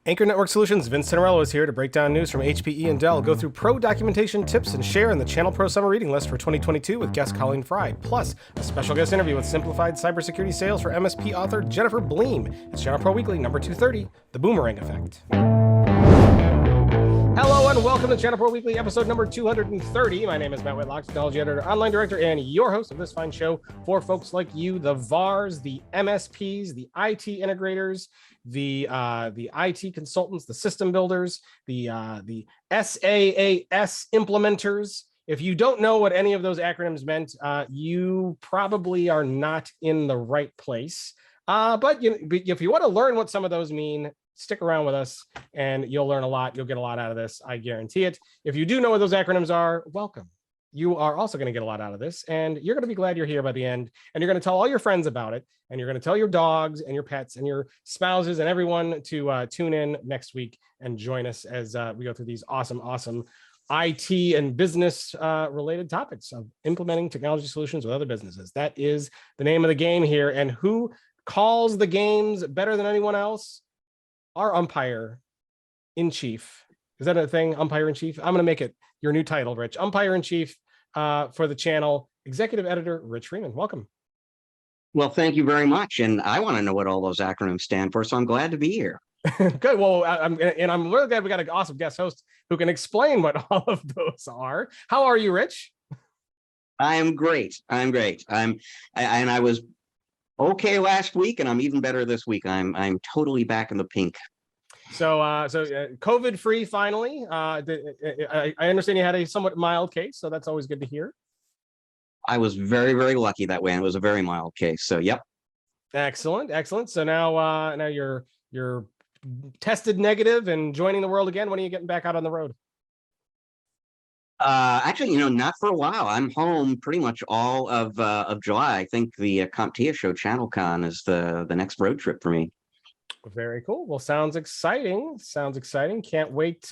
Anchor Network Solutions' Vince Tinnirello is here to break down news from HPE and Dell, go through pro documentation tips, and share in the ChannelPro Summer Reading List for 2022 with guest Colleen Frye, plus a special guest interview with Simplified Cybersecurity Sales for MSP author Jennifer Bleam. It's ChannelPro Weekly number 230, The Boomerang Effect. Hello and welcome to ChannelPro Weekly episode number 230. My name is Matt Whitlock, technology editor, online director, and your host of this fine show for folks like you, the VARs, the MSPs, the IT integrators, the IT consultants, the system builders, the SaaS implementers. If you don't know what any of those acronyms meant, you probably are not in the right place. But if you want to learn what some of those mean, stick around with us and you'll learn a lot. You'll get a lot out of this. I guarantee it. If you do know what those acronyms are, welcome. You are also going to get a lot out of this, and you're going to be glad you're here by the end, and you're going to tell all your friends about it, and you're going to tell your dogs and your pets and your spouses and everyone to tune in next week and join us as we go through these awesome IT and business related topics of implementing technology solutions with other businesses. That is the name of the game here. And who calls the games better than anyone else? Our umpire in chief. Is that a thing? Umpire in chief? I'm going to make it your new title, Rich. Umpire in chief for the channel, executive editor, Rich Freeman. Welcome. Well, thank you very much. And I want to know what all those acronyms stand for, so I'm glad to be here. Good. Well, I'm really glad we got an awesome guest host who can explain what all of those are. How are you, Rich? I am great. I was okay last week, and I'm even better this week. I'm totally back in the pink. So COVID free finally. I understand you had a somewhat mild case, so that's always good to hear. I was very, very lucky that way, and it was a very mild case. So, yep. Excellent. So now you're tested negative and joining the world again. When are you getting back out on the road? Actually, not for a while. I'm home pretty much all of July. I think the CompTIA show, ChannelCon, is the next road trip for me. Very cool. Well, sounds exciting. Can't wait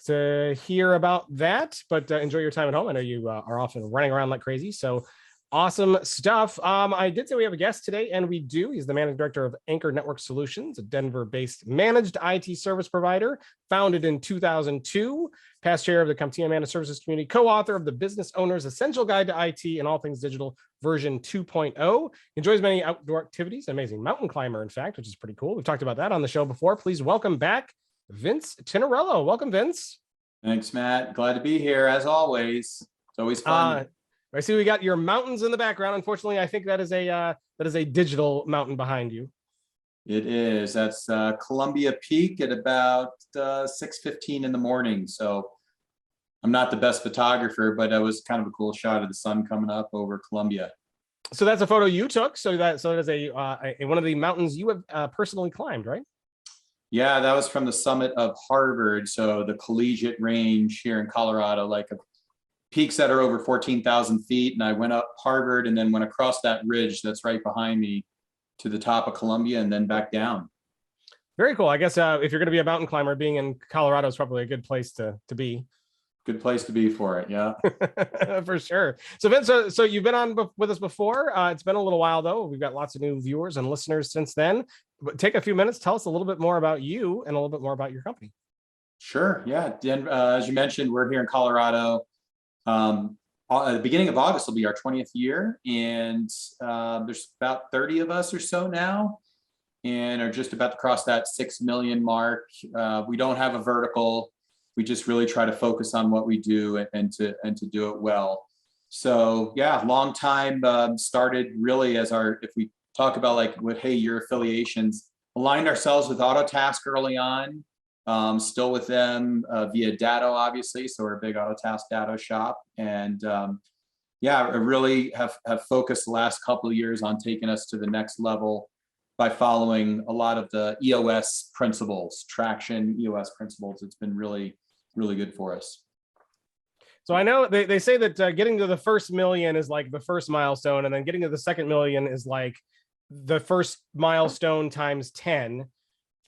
to hear about that. But enjoy your time at home. I know you are often running around like crazy. So awesome stuff. I did say we have a guest today, and we do. He's the managing director of Anchor Network Solutions, a Denver-based managed IT service provider, founded in 2002, past chair of the CompTIA Managed Services Community, co-author of the Business Owner's Essential Guide to IT and All Things Digital, version 2.0. Enjoys many outdoor activities, amazing mountain climber, in fact, which is pretty cool. We've talked about that on the show before. Please welcome back Vince Tinnirello. Welcome, Vince. Thanks, Matt. Glad to be here, as always. It's always fun. I see we got your mountains in the background. Unfortunately, I think that is a digital mountain behind you. It is. That's Columbia Peak at about 6:15 in the morning. So I'm not the best photographer, but that was kind of a cool shot of the sun coming up over Columbia. So that's a photo you took. So that is a one of the mountains you have personally climbed, right? Yeah, that was from the summit of Harvard. So the collegiate range here in Colorado, like peaks that are over 14,000 feet. And I went up Harvard and then went across that ridge that's right behind me to the top of Columbia and then back down. Very cool. I guess if you're going to be a mountain climber, being in Colorado is probably a good place to be. Good place to be for it. Yeah, for sure. So Vince, so you've been on with us before. It's been a little while though. We've got lots of new viewers and listeners since then. But take a few minutes, tell us a little bit more about you and a little bit more about your company. Sure. Yeah. As you mentioned, we're here in Colorado. At the beginning of August will be our 20th year, and there's about 30 of us or so now, and are just about to cross that 6 million mark. We don't have a vertical. We just really try to focus on what we do and to do it well. So yeah, long time. Started really as if we talk about like your affiliations, aligned ourselves with Autotask early on. Still with them via Datto, obviously. So we're a big Autotask Datto shop. And I really have focused the last couple of years on taking us to the next level by following a lot of the EOS principles, traction EOS principles. It's been really, really good for us. So I know they say that getting to the first million is like the first milestone, and then getting to the second million is like the first milestone times 10.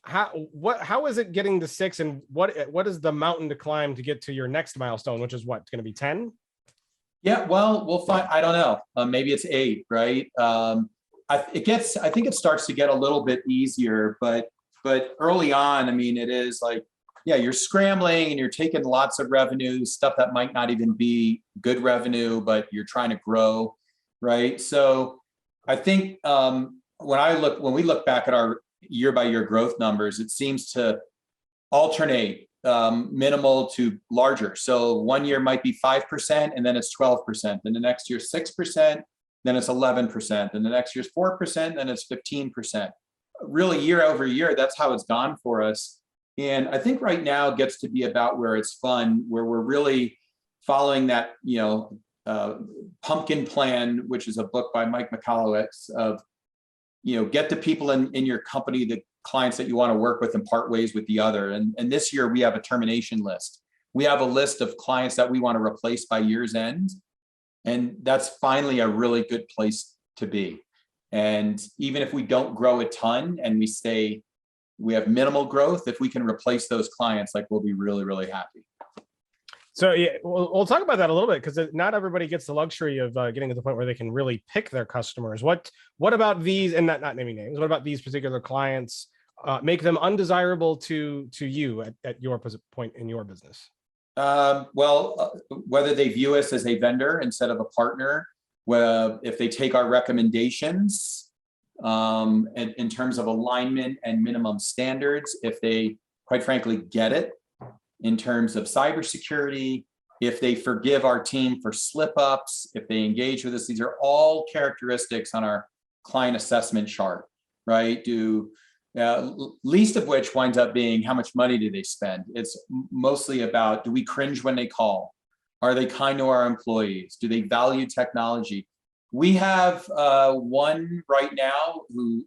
How is it getting to 6, and what is the mountain to climb to get to your next milestone, which is what, going to be 10? Yeah, well, we'll find. I don't know. Maybe it's 8, right? I think it starts to get a little bit easier, but but early on, I mean, it is like, yeah, you're scrambling and you're taking lots of revenue, stuff that might not even be good revenue, but you're trying to grow, right? So I think when we look back at our year by year growth numbers, it seems to alternate minimal to larger. So one year might be 5% and then it's 12%. Then the next year 6%, then it's 11%. And the next year's 4%, then it's 15%. Really year over year, that's how it's gone for us. And I think right now it gets to be about where it's fun, where we're really following that, pumpkin plan, which is a book by Mike Michalowicz of, get the people in your company, the clients that you want to work with, and part ways with the other. And this year we have a termination list. We have a list of clients that we want to replace by year's end. And that's finally a really good place to be. And even if we don't grow a ton and we have minimal growth, if we can replace those clients, like, we'll be really, really happy. So yeah, we'll talk about that a little bit, because not everybody gets the luxury of getting to the point where they can really pick their customers. What about these, and not naming names, what about these particular clients make them undesirable to you at your point in your business? Whether they view us as a vendor instead of a partner, if they take our recommendations, in terms of alignment and minimum standards, if they, quite frankly, get it in terms of cybersecurity, if they forgive our team for slip-ups, if they engage with us. These are all characteristics on our client assessment chart, right? Least of which winds up being, how much money do they spend? It's mostly about, do we cringe when they call? Are they kind to our employees? Do they value technology? We have one right now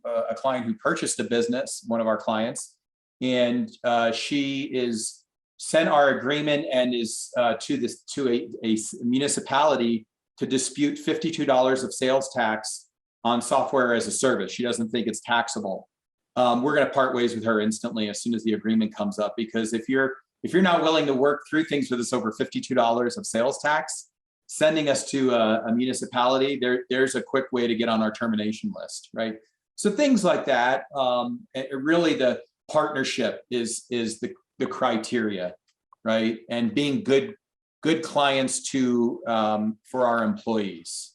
a client who purchased a business, one of our clients, and she is sent our agreement and is to a municipality to dispute $52 of sales tax on software as a service. She doesn't think it's taxable. We're going to part ways with her instantly as soon as the agreement comes up, because if you're not willing to work through things with us over $52 of sales tax, sending us to a municipality, there's a quick way to get on our termination list, right? So things like that. Really, the partnership is the criteria, right? And being good clients for our employees.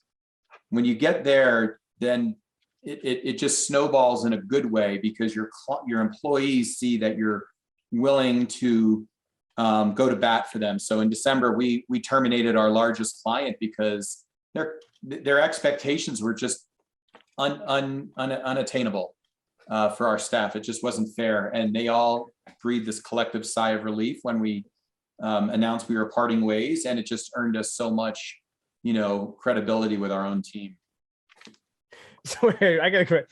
When you get there, then it just snowballs in a good way, because your employees see that you're willing to go to bat for them. So in December, we terminated our largest client because their expectations were just unattainable for our staff. It just wasn't fair, and they all breathed this collective sigh of relief when we announced we were parting ways, and it just earned us so much, credibility with our own team. So I gotta quit.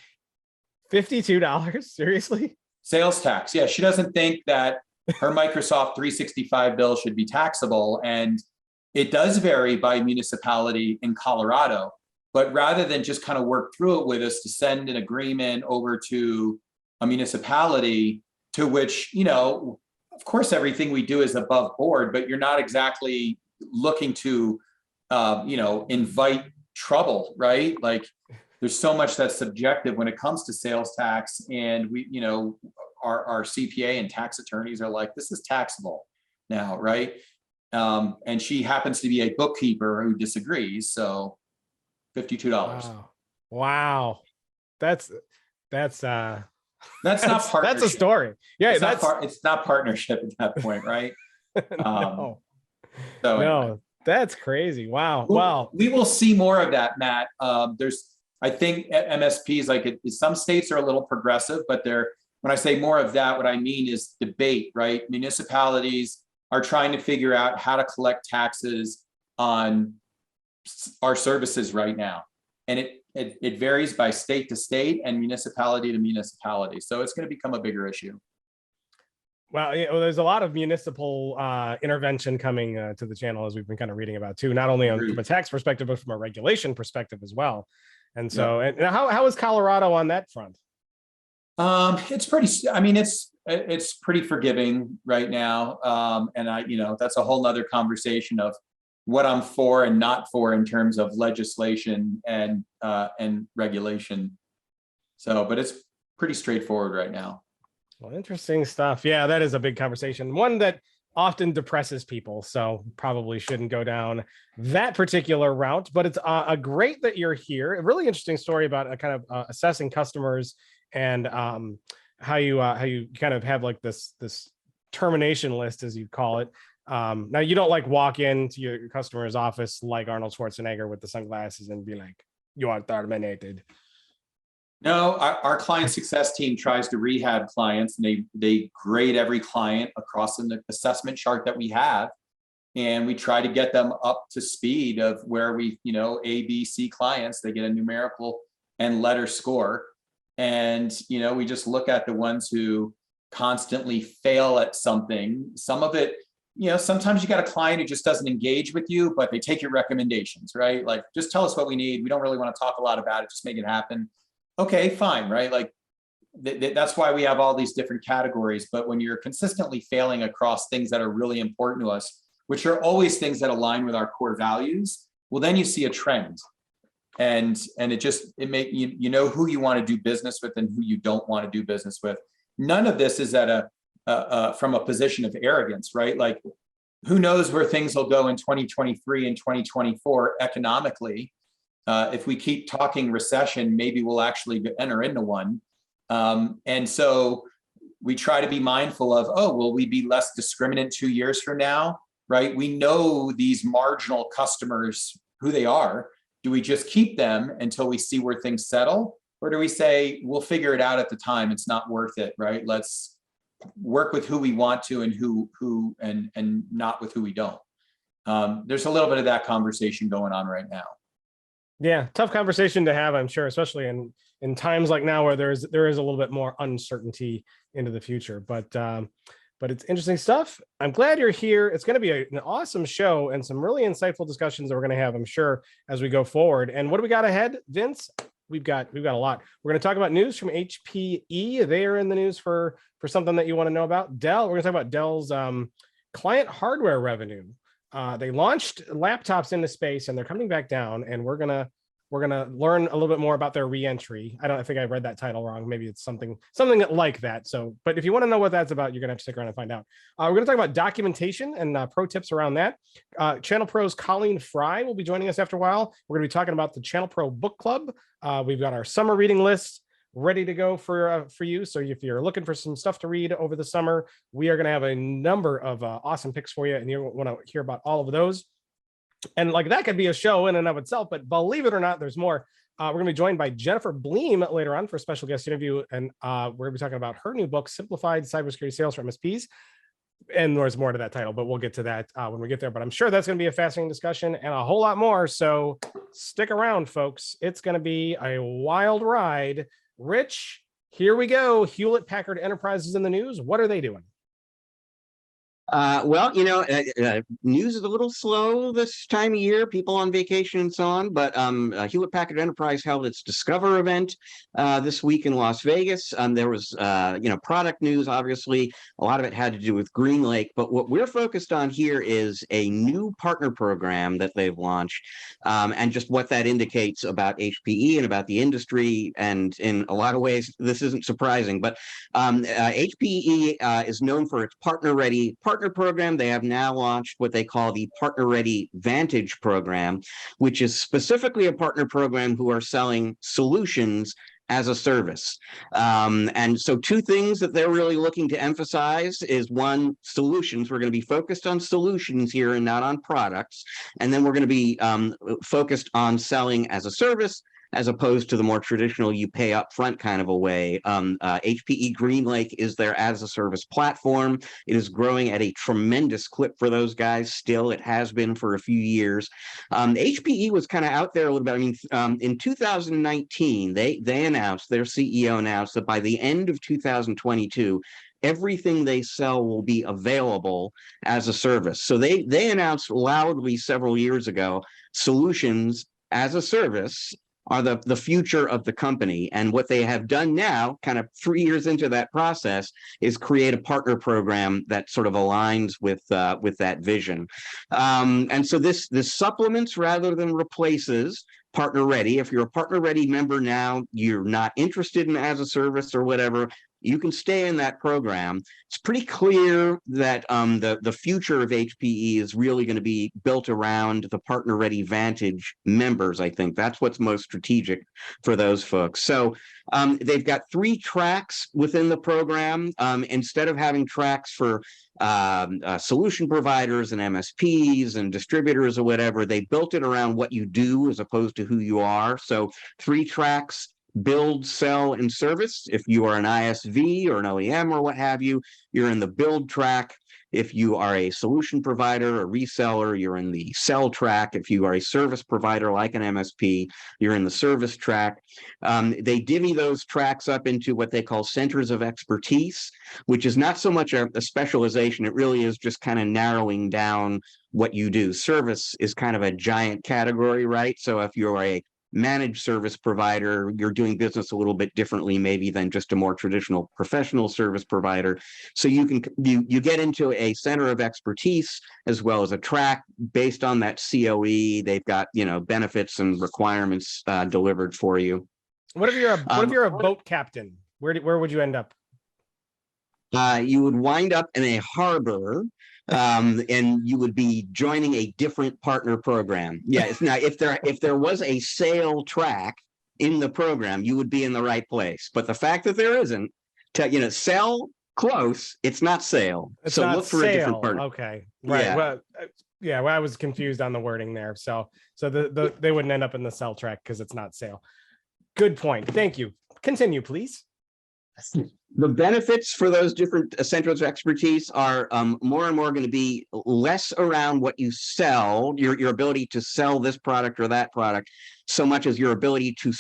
$52? Seriously? Sales tax. Yeah, she doesn't think that her Microsoft 365 bill should be taxable, and it does vary by municipality in Colorado. But rather than just kind of work through it with us to send an agreement over to a municipality to which, of course, everything we do is above board, but you're not exactly looking to, invite trouble, right? Like, there's so much that's subjective when it comes to sales tax, and our CPA and tax attorneys are like, this is taxable now, right? And she happens to be a bookkeeper who disagrees, so $52. Wow. That's not partnership. That's a story. Yeah, it's not partnership at that point, right? No. So No, that's crazy. Wow. We will see more of that, Matt. I think MSPs, like some states are a little progressive, but when I say more of that, what I mean is debate, right? Municipalities are trying to figure out how to collect taxes on our services right now. And it varies by state to state and municipality to municipality. So it's going to become a bigger issue. Well, there's a lot of municipal intervention coming to the channel, as we've been kind of reading about too, not only from a tax perspective, but from a regulation perspective as well. And so, and how is Colorado on that front? It's pretty, I mean, it's pretty forgiving right now. And that's a whole nother conversation of what I'm for and not for in terms of legislation and regulation. So, but it's pretty straightforward right now. Well, interesting stuff. Yeah, that is a big conversation. One that often depresses people. So probably shouldn't go down that particular route, but it's a great that you're here. A really interesting story about kind of assessing customers and how you kind of have like this termination list, as you call it. Now you don't like walk into your customer's office like Arnold Schwarzenegger with the sunglasses and be like, "You are terminated." No, our client success team tries to rehab clients, and they grade every client across an assessment chart that we have. And we try to get them up to speed of where we, A, B, C clients, they get a numerical and letter score. And, we just look at the ones who constantly fail at something. Some of it, sometimes you got a client who just doesn't engage with you, but they take your recommendations, right? Like, just tell us what we need. We don't really want to talk a lot about it. Just make it happen. Okay, fine, right? Like that's why we have all these different categories. But when you're consistently failing across things that are really important to us, which are always things that align with our core values, well, then you see a trend. And it make you know who you want to do business with and who you don't want to do business with. None of this is at from a position of arrogance, right? Like, who knows where things will go in 2023 and 2024 economically. If we keep talking recession, maybe we'll actually enter into one. And so we try to be mindful of, will we be less discriminant 2 years from now, right? We know these marginal customers, who they are. Do we just keep them until we see where things settle? Or do we say, we'll figure it out at the time, it's not worth it, right? Let's work with who we want to and not with who we don't. There's a little bit of that conversation going on right now. Yeah, tough conversation to have, I'm sure, especially in times like now where there is a little bit more uncertainty into the future. But it's interesting stuff. I'm glad you're here. It's going to be an awesome show and some really insightful discussions that we're going to have, I'm sure, as we go forward. And what do we got ahead, Vince? We've got a lot. We're going to talk about news from HPE. They are in the news for something that you want to know about. Dell. We're going to talk about Dell's client hardware revenue. They launched laptops into space and they're coming back down, and we're gonna learn a little bit more about their reentry. I think I read that title wrong. Maybe it's something like that. So, but if you want to know what that's about, you're gonna have to stick around and find out. We're gonna talk about documentation and pro tips around that. ChannelPro's Colleen Frye will be joining us after a while. We're gonna be talking about the ChannelPro Book Club. We've got our summer reading list ready to go for you. So if you're looking for some stuff to read over the summer, we are going to have a number of awesome picks for you, and you want to hear about all of those. And like that could be a show in and of itself, but believe it or not, there's more. We're going to be joined by Jennifer Bleam later on for a special guest interview, and we're going to be talking about her new book, Simplified Cybersecurity Sales for MSPs. And there's more to that title, but we'll get to that when we get there. But I'm sure that's going to be a fascinating discussion and a whole lot more. So stick around, folks. It's going to be a wild ride. Rich, here we go. Hewlett Packard Enterprise is in the news. What are they doing? Well, news is a little slow this time of year, people on vacation and so on, but Hewlett Packard Enterprise held its Discover event this week in Las Vegas. There was, product news, obviously. A lot of it had to do with GreenLake, but what we're focused on here is a new partner program that they've launched, and just what that indicates about HPE and about the industry. And in a lot of ways, this isn't surprising, but HPE is known for its partner-ready partner program. They have now launched what they call the Partner Ready Vantage program, which is specifically a partner program who are selling solutions as a service. And so two things that they're really looking to emphasize is, one, solutions. We're going to be focused on solutions here and not on products. And then we're going to be focused on selling as a service, as opposed to the more traditional you pay up front kind of a way. HPE GreenLake is their as-a-service platform. It is growing at a tremendous clip for those guys still. It has been for a few years. HPE was kind of out there a little bit. I mean, in 2019, they announced, their CEO announced that by the end of 2022, everything they sell will be available as a service. So they announced loudly several years ago, solutions as a service are the future of the company. And what they have done now, kind of 3 years into that process, is create a partner program that sort of aligns with that vision. And so this supplements rather than replaces Partner Ready. If you're a Partner Ready member now, you're not interested in as a service or whatever, you can stay in that program. It's pretty clear that the future of HPE is really going to be built around the Partner Ready Vantage members. I think that's what's most strategic for those folks. So they've got 3 tracks within the program. Instead of having tracks for solution providers and MSPs and distributors or whatever, they built it around what you do as opposed to who you are. So 3 tracks: build, sell, and service. If you are an ISV or an OEM or what have you, you're in the build track. If you are a solution provider, a reseller, you're in the sell track. If you are a service provider like an MSP, you're in the service track. They divvy those tracks up into what they call centers of expertise, which is not so much a specialization. It really is just kind of narrowing down what you do. Service is kind of a giant category, right? So if you're a managed service provider, you're doing business a little bit differently maybe than just a more traditional professional service provider. So you get into a center of expertise as well as a track based on that COE. They've got, you know, benefits and requirements delivered for you. What if you're a boat captain? Where would you end up? You would wind up in a harbor, and you would be joining a different partner program. Yeah. Now, if there was a sale track in the program, you would be in the right place. But the fact that there isn't, sell close, it's not sale. It's so not look for a different partner. Okay. Right. Yeah. Well, I was confused on the wording there. So they wouldn't end up in the sell track because it's not sale. Good point. Thank you. Continue, please. The benefits for those different centers of expertise are more and more going to be less around what you sell, your ability to sell this product or that product, so much as your ability to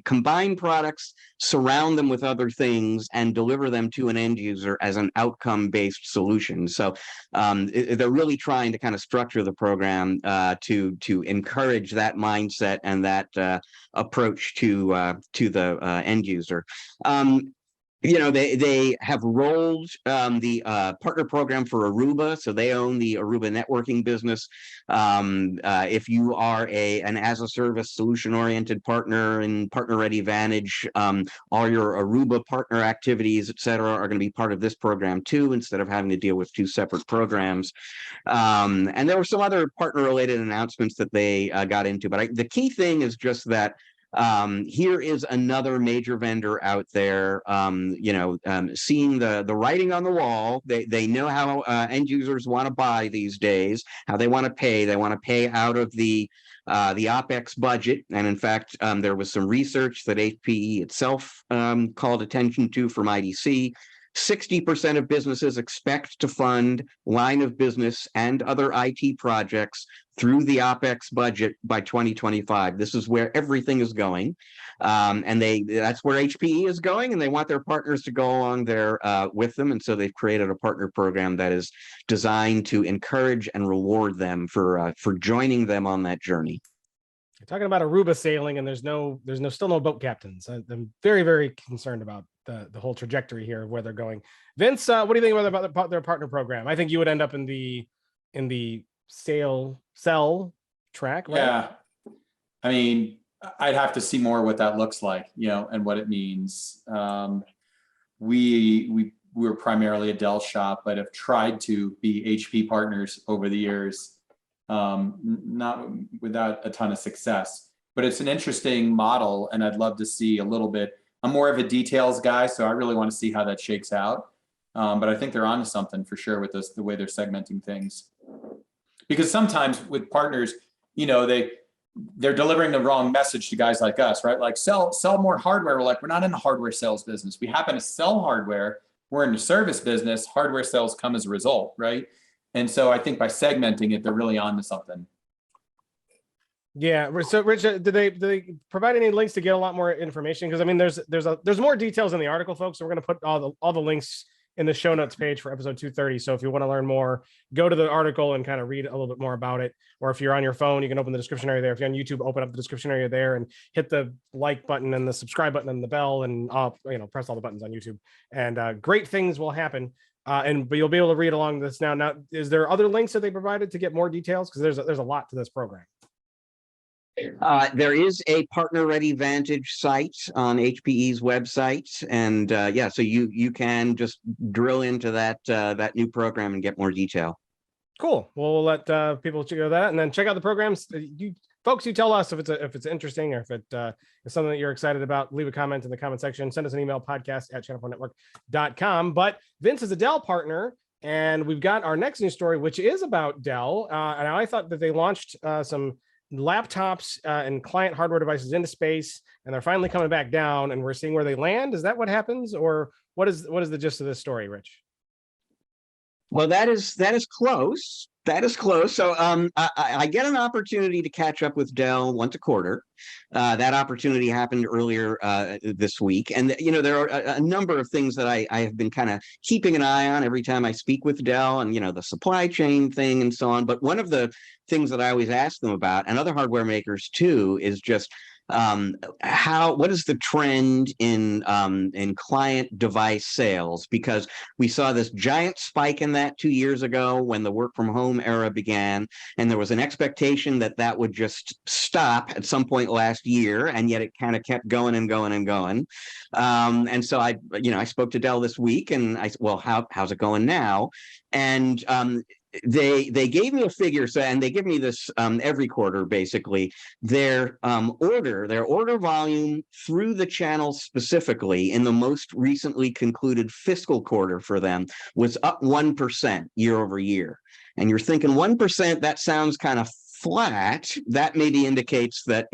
combine products, surround them with other things, and deliver them to an end user as an outcome-based solution. So they're really trying to kind of structure the program to encourage that mindset and that approach to the end user. They have rolled the partner program for Aruba, so they own the Aruba networking business. If you are an as-a-service solution-oriented partner in Partner Ready Vantage, all your Aruba partner activities, et cetera, are going to be part of this program too, instead of having to deal with 2 separate programs. And there were some other partner-related announcements that they got into, but the key thing is just that here is another major vendor out there, seeing the writing on the wall. They know how end users want to buy these days, how they want to pay. They want to pay out of the OpEx budget. And in fact, there was some research that HPE itself called attention to from IDC. 60% of businesses expect to fund line of business and other IT projects through the OpEx budget by 2025. This is where everything is going. And that's where HPE is going, and they want their partners to go along there with them. And so they've created a partner program that is designed to encourage and reward them for joining them on that journey. You're talking about Aruba sailing, and there's still no boat captains. I'm very, very concerned about the whole trajectory here of where they're going. Vince, what do you think about their partner program? I think you would end up in the sell track, right? Yeah. I mean, I'd have to see more what that looks like, and what it means. We were primarily a Dell shop, but have tried to be HP partners over the years, not without a ton of success. But it's an interesting model, and I'd love to see a little bit. I'm more of a details guy, so I really want to see how that shakes out. But I think they're onto something for sure with the way they're segmenting things. Because sometimes with partners, they're delivering the wrong message to guys like us, right? Like sell more hardware. We're like, we're not in the hardware sales business. We happen to sell hardware. We're in the service business. Hardware sales come as a result, right? And so I think by segmenting it, they're really onto something. Yeah. So, Rich, do they provide any links to get a lot more information? Because I mean, there's more details in the article, folks. So we're going to put all the links in the show notes page for episode 230. So if you want to learn more, go to the article and kind of read a little bit more about it. Or if you're on your phone, you can open the description area there. If you're on YouTube, open up the description area there and hit the like button and the subscribe button and the bell, and press all the buttons on YouTube. And great things will happen. But you'll be able to read along this now. Now, is there other links that they provided to get more details? Because there's a lot to this program. There is a Partner Ready Vantage site on HPE's website, and yeah, so you can just drill into that new program and get more detail. Cool. Well, we'll let people check out that, and then check out the programs. You folks, you tell us if it's interesting or if it is something that you're excited about. Leave a comment in the comment section. Send us an email, podcast@channelpronetwork.com. But Vince is a Dell partner, and we've got our next news story, which is about Dell. And I thought that they launched some laptops and client hardware devices into space, and they're finally coming back down, and we're seeing where they land. Is that what happens, or what is the gist of this story, Rich? Well, that is close. That is close. So I get an opportunity to catch up with Dell once a quarter. That opportunity happened earlier this week. And, you know, there are a number of things that I have been kind of keeping an eye on every time I speak with Dell, and, you know, the supply chain thing and so on. But one of the things that I always ask them about, and other hardware makers too, is just what is the trend in client device sales? Because we saw this giant spike in that 2 years ago when the work from home era began, and there was an expectation that that would just stop at some point last year, and yet it kind of kept going and going and going. And so I spoke to Dell this week, and how's it going now? And they gave me a figure, and they give me this every quarter, basically. Their order volume through the channel, specifically in the most recently concluded fiscal quarter for them, was up 1% year over year. And you're thinking 1%, that sounds kind of flat. That maybe indicates that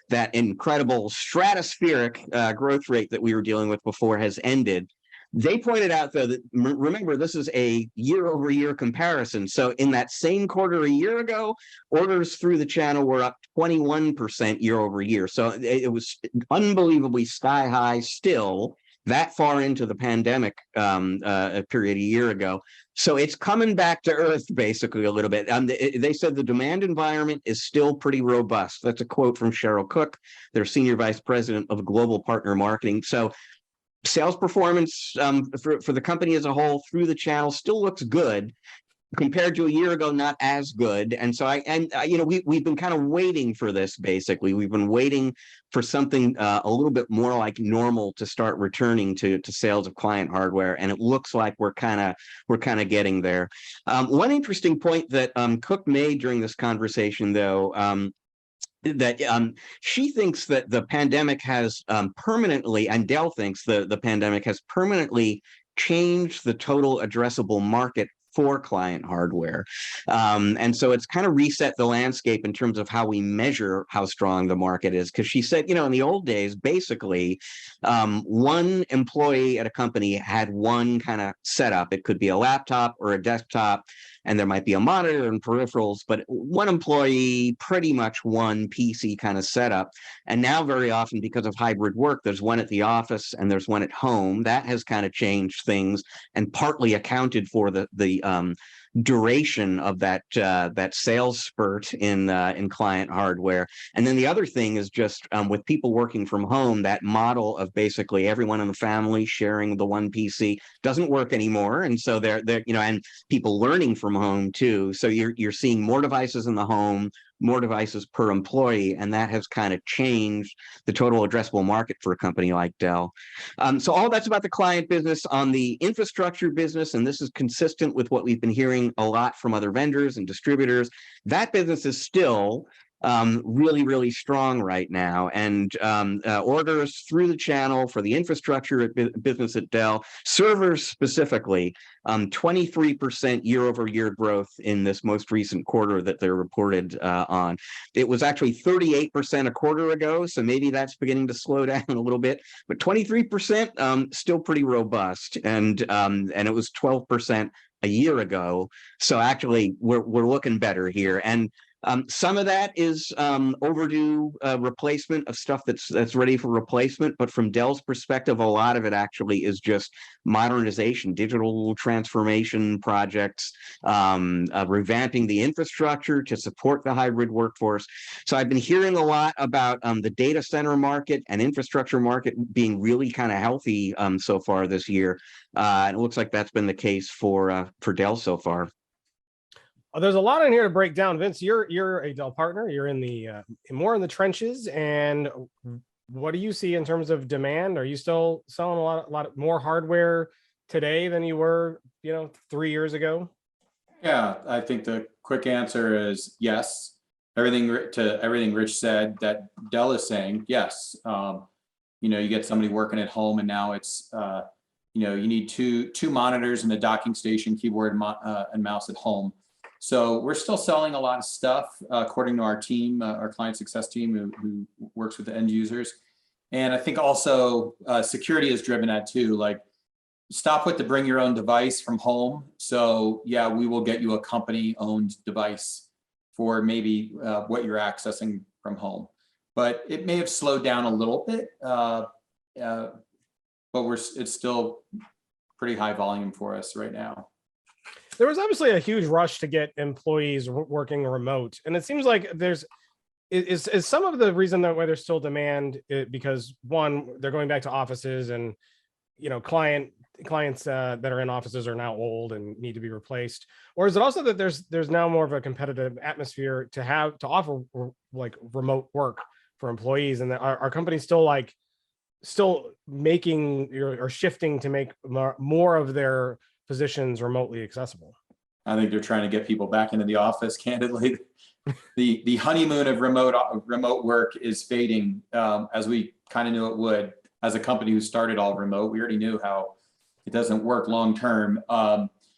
that incredible stratospheric growth rate that we were dealing with before has ended. They pointed out, though, that remember, this is a year-over-year comparison. So in that same quarter a year ago, orders through the channel were up 21% year over year. So it was unbelievably sky high still, that far into the pandemic period a year ago. So it's coming back to earth, basically, a little bit. They said the demand environment is still pretty robust. That's a quote from Cheryl Cook, their Senior Vice President of Global Partner Marketing. So sales performance for the company as a whole through the channel still looks good. Compared to a year ago, not as good. And so we've been kind of waiting for this, basically. We've been waiting for something a little bit more like normal to start returning to sales of client hardware, and it looks like we're kind of getting there. One interesting point that Cook made during this conversation, though, that she thinks that the pandemic has permanently, and Dell thinks the pandemic has permanently changed the total addressable market for client hardware. And so it's kind of reset the landscape in terms of how we measure how strong the market is. Because she said, in the old days, basically, one employee at a company had one kind of setup. It could be a laptop or a desktop, and there might be a monitor and peripherals, but one employee, pretty much one PC kind of setup. And now very often, because of hybrid work, there's one at the office and there's one at home. That has kind of changed things and partly accounted for the duration of that sales spurt in client hardware. And then the other thing is just with people working from home, that model of basically everyone in the family sharing the one PC doesn't work anymore. And so they're and people learning from home too. So you're seeing more devices in the home, more devices per employee, and that has kind of changed the total addressable market for a company like Dell. So all that's about the client business. On the infrastructure business, and this is consistent with what we've been hearing a lot from other vendors and distributors, that business is still really, really strong right now. And orders through the channel for the infrastructure business at Dell, servers specifically, 23% year-over-year growth in this most recent quarter that they're reported on. It was actually 38% a quarter ago, so maybe that's beginning to slow down a little bit. But 23% still pretty robust, and it was 12% a year ago. So actually, we're looking better here. And some of that is overdue replacement of stuff that's ready for replacement. But from Dell's perspective, a lot of it actually is just modernization, digital transformation projects, revamping the infrastructure to support the hybrid workforce. So I've been hearing a lot about the data center market and infrastructure market being really kind of healthy so far this year. And it looks like that's been the case for Dell so far. There's a lot in here to break down. Vince, you're a Dell partner. You're in the more in the trenches. And what do you see in terms of demand? Are you still selling a lot more hardware today than you were, 3 years ago? Yeah, I think the quick answer is yes. Everything Rich said that Dell is saying, yes. You get somebody working at home, and now it's you need two monitors and a docking station, keyboard and mouse at home. So we're still selling a lot of stuff according to our team, our client success team who works with the end users. And I think also security is driven at too, like stop with the bring your own device from home. So yeah, we will get you a company owned device for maybe what you're accessing from home. But it may have slowed down a little bit, but it's still pretty high volume for us right now. There was obviously a huge rush to get employees working remote, and it seems like is some of the reason that why there's still demand because one, they're going back to offices, and clients that are in offices are now old and need to be replaced, or is it also that there's now more of a competitive atmosphere to offer like remote work for employees, and our companies still making or shifting to make more of their positions remotely accessible? I think they're trying to get people back into the office. Candidly, the honeymoon of remote work is fading, as we kind of knew it would. As a company who started all remote, we already knew how it doesn't work long term.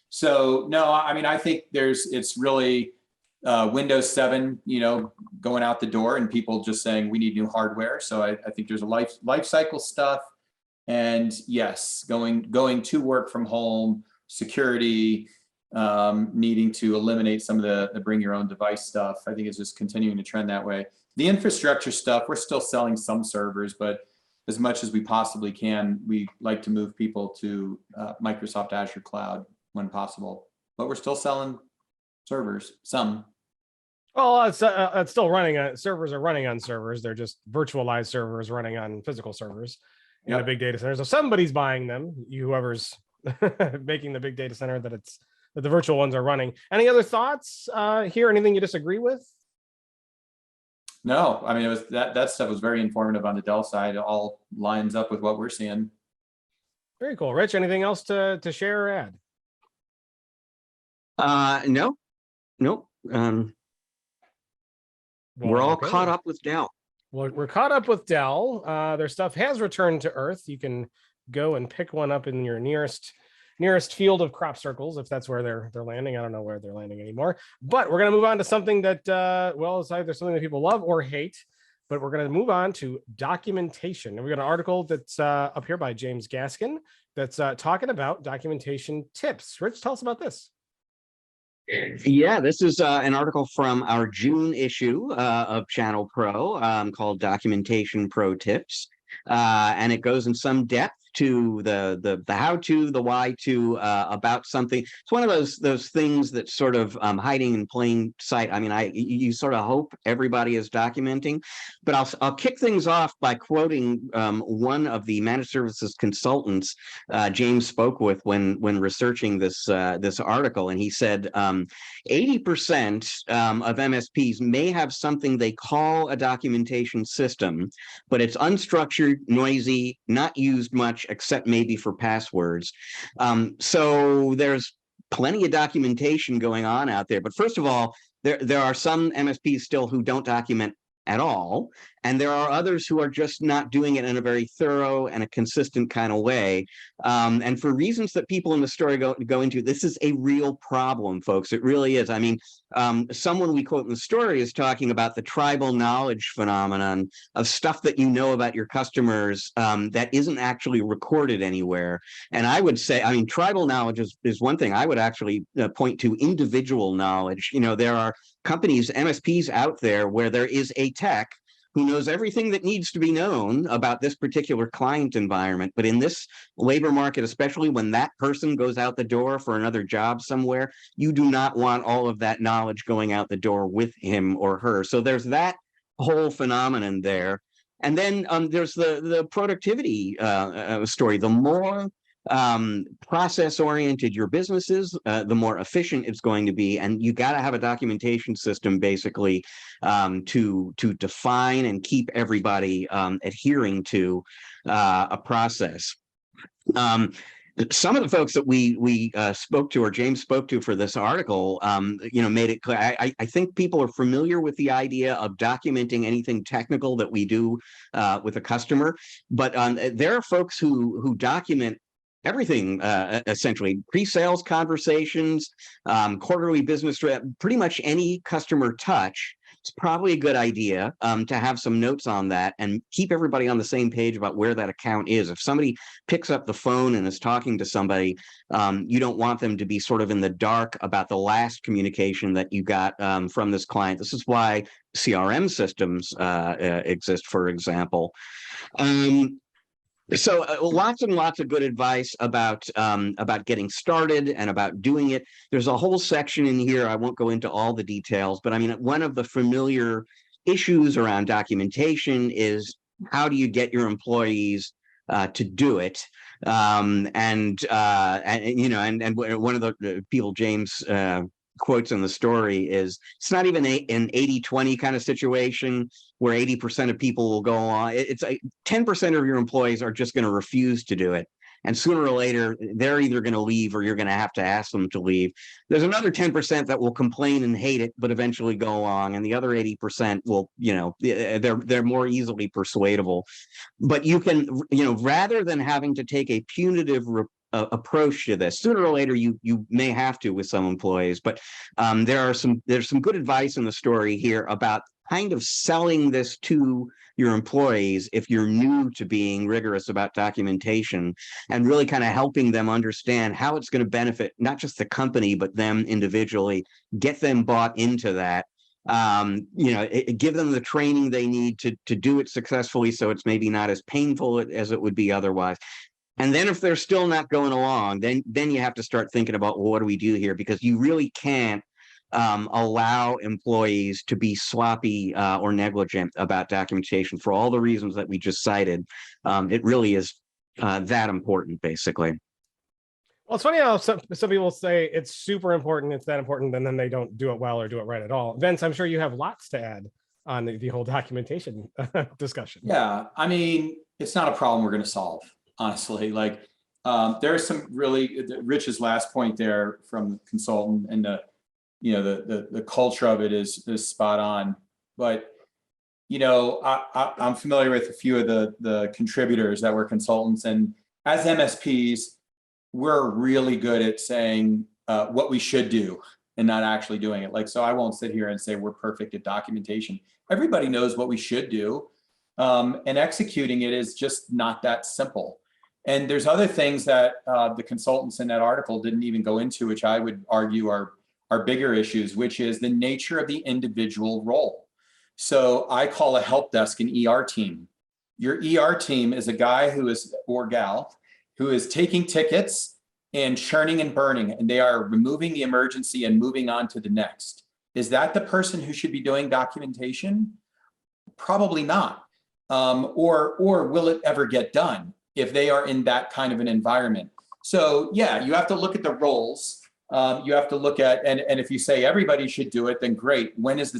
So no, I mean, I think it's really Windows 7, going out the door, and people just saying we need new hardware. So I think there's a life cycle stuff, and yes, going to work from home, security, needing to eliminate some of the bring your own device stuff. I think it's just continuing to trend that way. The infrastructure stuff, we're still selling some servers, but as much as we possibly can, we like to move people to Microsoft Azure Cloud when possible. But we're still selling servers, some. Well, it's still running. Servers are running on servers. They're just virtualized servers running on physical servers in a big data center. So somebody's buying them. Whoever's making the big data center that the virtual ones are running. Any other thoughts here? Anything you disagree with? No, I mean, it was that stuff was very informative on the Dell side. It all lines up with what we're seeing. Very cool. Rich, anything else to share or add? No. We're all caught up with Dell. Well, we're caught up with Dell. Their stuff has returned to Earth. You can go and pick one up in your nearest field of crop circles, if that's where they're landing. I don't know where they're landing anymore. But we're going to move on to something that, it's either something that people love or hate. But we're going to move on to documentation. And we've got an article that's up here by James Gaskin that's talking about documentation tips. Rich, tell us about this. Yeah, this is an article from our June issue of ChannelPro called Documentation Pro Tips. And it goes in some depth to the how-to, the why-to about something. It's one of those things that's sort of hiding in plain sight. I mean, you sort of hope everybody is documenting, but I'll kick things off by quoting one of the managed services consultants James spoke with when researching this article, and he said 80% of MSPs may have something they call a documentation system, but it's unstructured, noisy, not used much except maybe for passwords. So there's plenty of documentation going on out there. But first of all, there are some MSPs still who don't document at all, and there are others who are just not doing it in a very thorough and a consistent kind of way. And for reasons that people in the story go into, this is a real problem, folks. It really is. I mean, someone we quote in the story is talking about the tribal knowledge phenomenon of stuff that you know about your customers that isn't actually recorded anywhere. And I would say, I mean, tribal knowledge is one thing. I would actually point to individual knowledge. There are companies, MSPs out there where there is a tech who knows everything that needs to be known about this particular client environment. But in this labor market, especially when that person goes out the door for another job somewhere, you do not want all of that knowledge going out the door with him or her. So there's that whole phenomenon there. And then there's the productivity story. The more process oriented your business is, the more efficient it's going to be. And you got to have a documentation system basically to define and keep everybody adhering to a process. Some of the folks that we spoke to, or James spoke to for this article, made it clear. I think people are familiar with the idea of documenting anything technical that we do with a customer, but there are folks who document everything, essentially pre-sales conversations, quarterly business, pretty much any customer touch. It's probably a good idea to have some notes on that and keep everybody on the same page about where that account is. If somebody picks up the phone and is talking to somebody, you don't want them to be sort of in the dark about the last communication that you got from this client. This is why CRM systems exist, for example. So lots and lots of good advice about getting started and about doing it. There's a whole section in here. I won't go into all the details, but I mean, one of the familiar issues around documentation is how do you get your employees to do it? And one of the people James quotes in the story is, it's not even an 80-20 kind of situation where 80% of people will go on. It's 10% of your employees are just going to refuse to do it. And sooner or later, they're either going to leave or you're going to have to ask them to leave. There's another 10% that will complain and hate it, but eventually go along. And the other 80% will, they're more easily persuadable. But you can, rather than having to take a punitive approach to this, sooner or later you may have to with some employees, but there's some good advice in the story here about kind of selling this to your employees if you're new to being rigorous about documentation, and really kind of helping them understand how it's going to benefit not just the company but them individually, get them bought into that. Give them the training they need to do it successfully, so it's maybe not as painful as it would be otherwise. And then if they're still not going along, then you have to start thinking about, well, what do we do here? Because you really can't allow employees to be sloppy or negligent about documentation for all the reasons that we just cited. It really is that important, basically. Well, it's funny how some people say it's super important, it's that important, and then they don't do it well or do it right at all. Vince, I'm sure you have lots to add on the whole documentation discussion. Yeah, I mean, it's not a problem we're going to solve. Honestly, like there's some really Rich's last point there from the consultant, and the culture of it is spot on. But I'm familiar with a few of the contributors that were consultants, and as MSPs, we're really good at saying what we should do and not actually doing it. Like, so I won't sit here and say we're perfect at documentation. Everybody knows what we should do, and executing it is just not that simple. And there's other things that the consultants in that article didn't even go into, which I would argue are bigger issues, which is the nature of the individual role. So I call a help desk an ER team. Your ER team is a guy or gal who is taking tickets and churning and burning, and they are removing the emergency and moving on to the next. Is that the person who should be doing documentation? Probably not. Or will it ever get done if they are in that kind of an environment? So yeah, you have to look at the roles. You have to look at, and if you say everybody should do it, then great. When is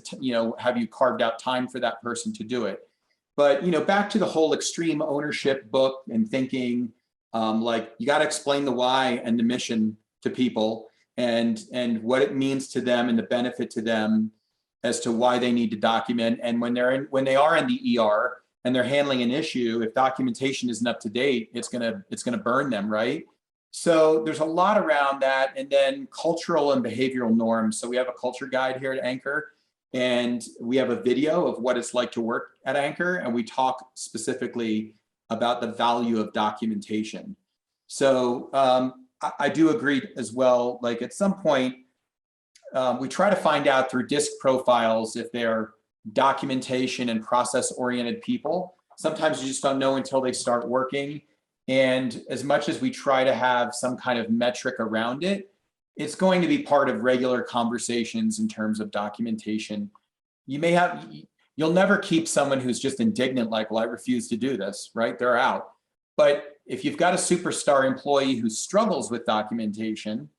have you carved out time for that person to do it? But, back to the whole extreme ownership book and thinking, like you got to explain the why and the mission to people, and what it means to them and the benefit to them as to why they need to document. And when they are in the ER and they're handling an issue, if documentation isn't up to date, it's gonna burn them, right? So there's a lot around that. And then cultural and behavioral norms. So we have a culture guide here at Anchor, and we have a video of what it's like to work at Anchor, and we talk specifically about the value of documentation. So I do agree as well. Like at some point, we try to find out through DISC profiles if they're documentation and process-oriented people. Sometimes you just don't know until they start working. And as much as we try to have some kind of metric around it, it's going to be part of regular conversations in terms of documentation. You'll never keep someone who's just indignant, like, well, I refuse to do this, right? They're out. But if you've got a superstar employee who struggles with documentation,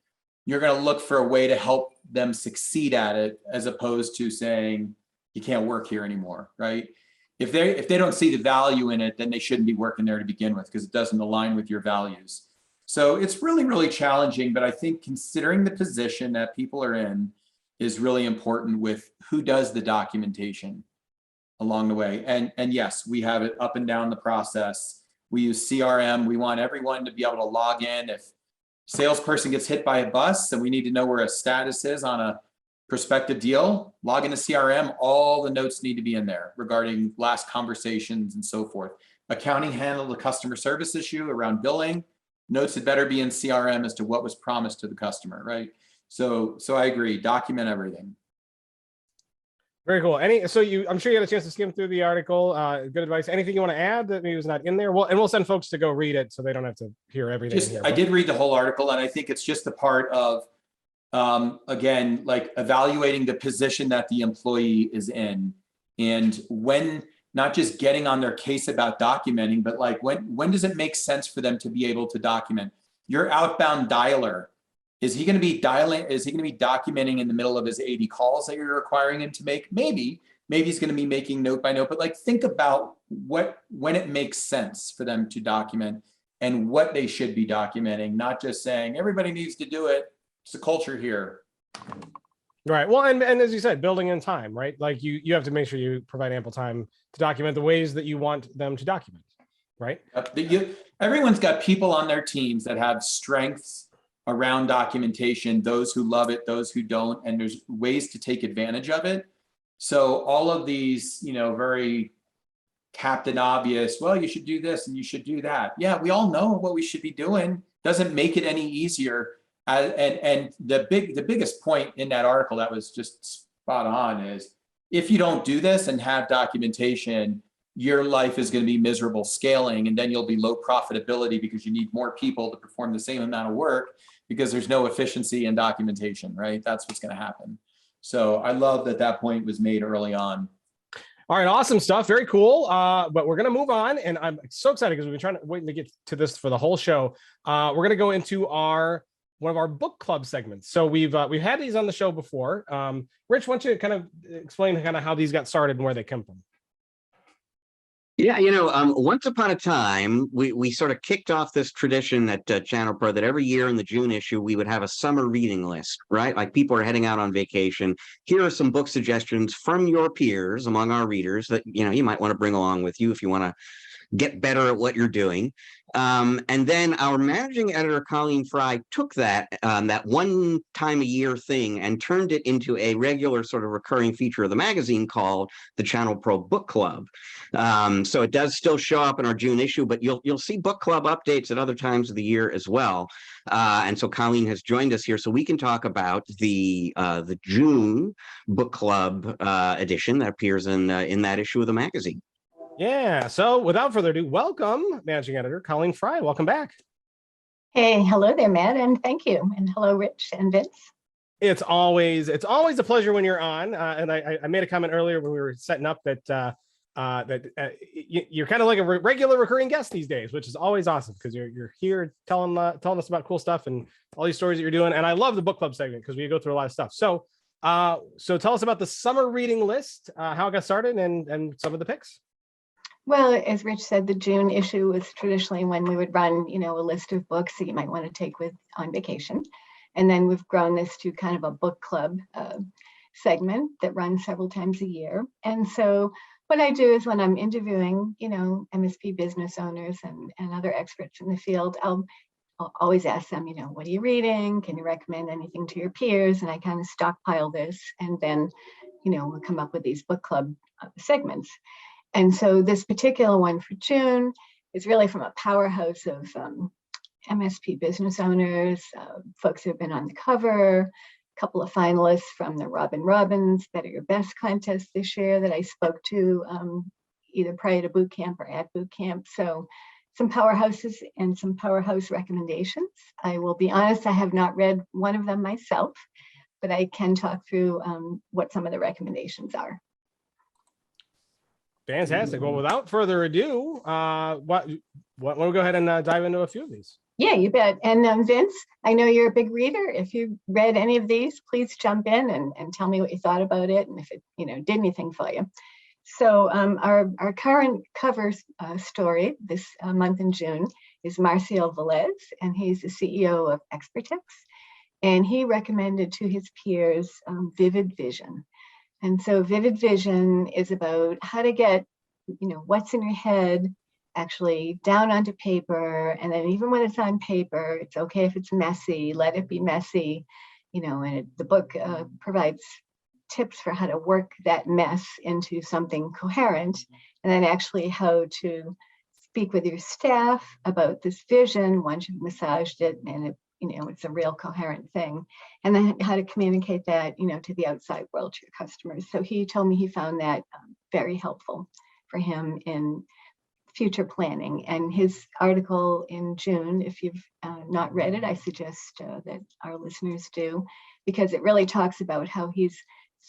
you're going to look for a way to help them succeed at it, as opposed to saying you can't work here anymore, right? If they don't see the value in it, then they shouldn't be working there to begin with, because it doesn't align with your values. So it's really, really challenging, but I think considering the position that people are in is really important with who does the documentation along the way. And yes, we have it up and down the process. We use CRM. We want everyone to be able to log in. If salesperson gets hit by a bus and we need to know where a status is on a prospective deal, log into CRM, all the notes need to be in there regarding last conversations and so forth. Accounting handled the customer service issue around billing. Notes had better be in CRM as to what was promised to the customer, right? So I agree, document everything. Very cool. I'm sure you had a chance to skim through the article. Good advice. Anything you want to add that maybe was not in there? Well, and we'll send folks to go read it so they don't have to hear everything. I did read the whole article, and I think it's just a part of, again, like evaluating the position that the employee is in, and when, not just getting on their case about documenting, but like when does it make sense for them to be able to document? Your outbound dialer, is he going to be documenting in the middle of his 80 calls that you're requiring him to make? Maybe he's going to be making note by note, but like think about when it makes sense for them to document and what they should be documenting, not just saying everybody needs to do it. It's a culture here. Right. Well, and as you said, building in time, right? Like you have to make sure you provide ample time to document the ways that you want them to document, right? Everyone's got people on their teams that have strengths around documentation, those who love it, those who don't, and there's ways to take advantage of it. So all of these, very captain obvious, well, you should do this and you should do that. Yeah, we all know what we should be doing. Doesn't make it any easier. And the biggest point in that article that was just spot on is, if you don't do this and have documentation, your life is going to be miserable scaling, and then you'll be low profitability because you need more people to perform the same amount of work because there's no efficiency in documentation, right? That's what's going to happen. So I love that point was made early on. All right, awesome stuff. Very cool. But we're going to move on, and I'm so excited because we've been waiting to get to this for the whole show. We're going to go into one of our book club segments. So we've had these on the show before. Rich, why don't you kind of explain kind of how these got started and where they come from? Yeah, once upon a time, we sort of kicked off this tradition at ChannelPro that every year in the June issue, we would have a summer reading list, right? Like people are heading out on vacation. Here are some book suggestions from your peers among our readers that, you might want to bring along with you if you want to get better at what you're doing. And then our managing editor, Colleen Frye, took that one time a year thing and turned it into a regular sort of recurring feature of the magazine called the ChannelPro Book Club. So it does still show up in our June issue, but you'll see book club updates at other times of the year as well. And so Colleen has joined us here so we can talk about the June book club edition that appears in that issue of the magazine. Yeah. So without further ado, welcome, managing editor Colleen Frye. Welcome back. Hey, hello there, Matt, and thank you. And hello, Rich and Vince. It's always a pleasure when you're on. And I made a comment earlier when we were setting up that you're kind of like a regular recurring guest these days, which is always awesome because you're here telling us about cool stuff and all these stories that you're doing. And I love the book club segment because we go through a lot of stuff. So tell us about the summer reading list, how it got started, and some of the picks. Well, as Rich said, the June issue was traditionally when we would run, a list of books that you might want to take on vacation. And then we've grown this to kind of a book club segment that runs several times a year. And so what I do is when I'm interviewing, MSP business owners and other experts in the field, I'll always ask them, what are you reading? Can you recommend anything to your peers? And I kind of stockpile this, and then, we'll come up with these book club segments. And so this particular one for June is really from a powerhouse of MSP business owners, folks who have been on the cover, a couple of finalists from the Robin Robbins Better Your Best contest this year that I spoke to either prior to boot camp or at boot camp. So some powerhouses and some powerhouse recommendations. I will be honest, I have not read one of them myself, but I can talk through what some of the recommendations are. Fantastic. Well, without further ado, why don't we go ahead and dive into a few of these? Yeah, you bet. And Vince, I know you're a big reader. If you read any of these, please jump in and tell me what you thought about it and if it, did anything for you. So our current cover story this month in June is Marcial Velez, and he's the CEO of Expertex. And he recommended to his peers Vivid Vision. And so Vivid Vision is about how to get, what's in your head actually down onto paper. And then even when it's on paper, it's okay if it's messy, let it be messy, and the book provides tips for how to work that mess into something coherent, and then actually how to speak with your staff about this vision once you've massaged it and it's a real coherent thing, and then how to communicate that, to the outside world, to your customers. So he told me he found that very helpful for him in future planning. And his article in June, if you've not read it, I suggest that our listeners do, because it really talks about how he's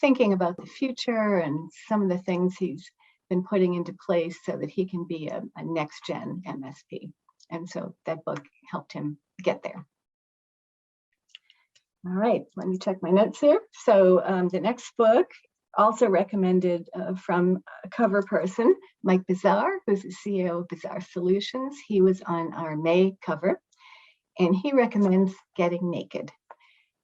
thinking about the future and some of the things he's been putting into place so that he can be a next gen MSP. And so that book helped him get there. All right, let me check my notes here. So the next book, also recommended from a cover person, Mike Bazar, who's the CEO of Bazar Solutions. He was on our May cover, and he recommends Getting Naked.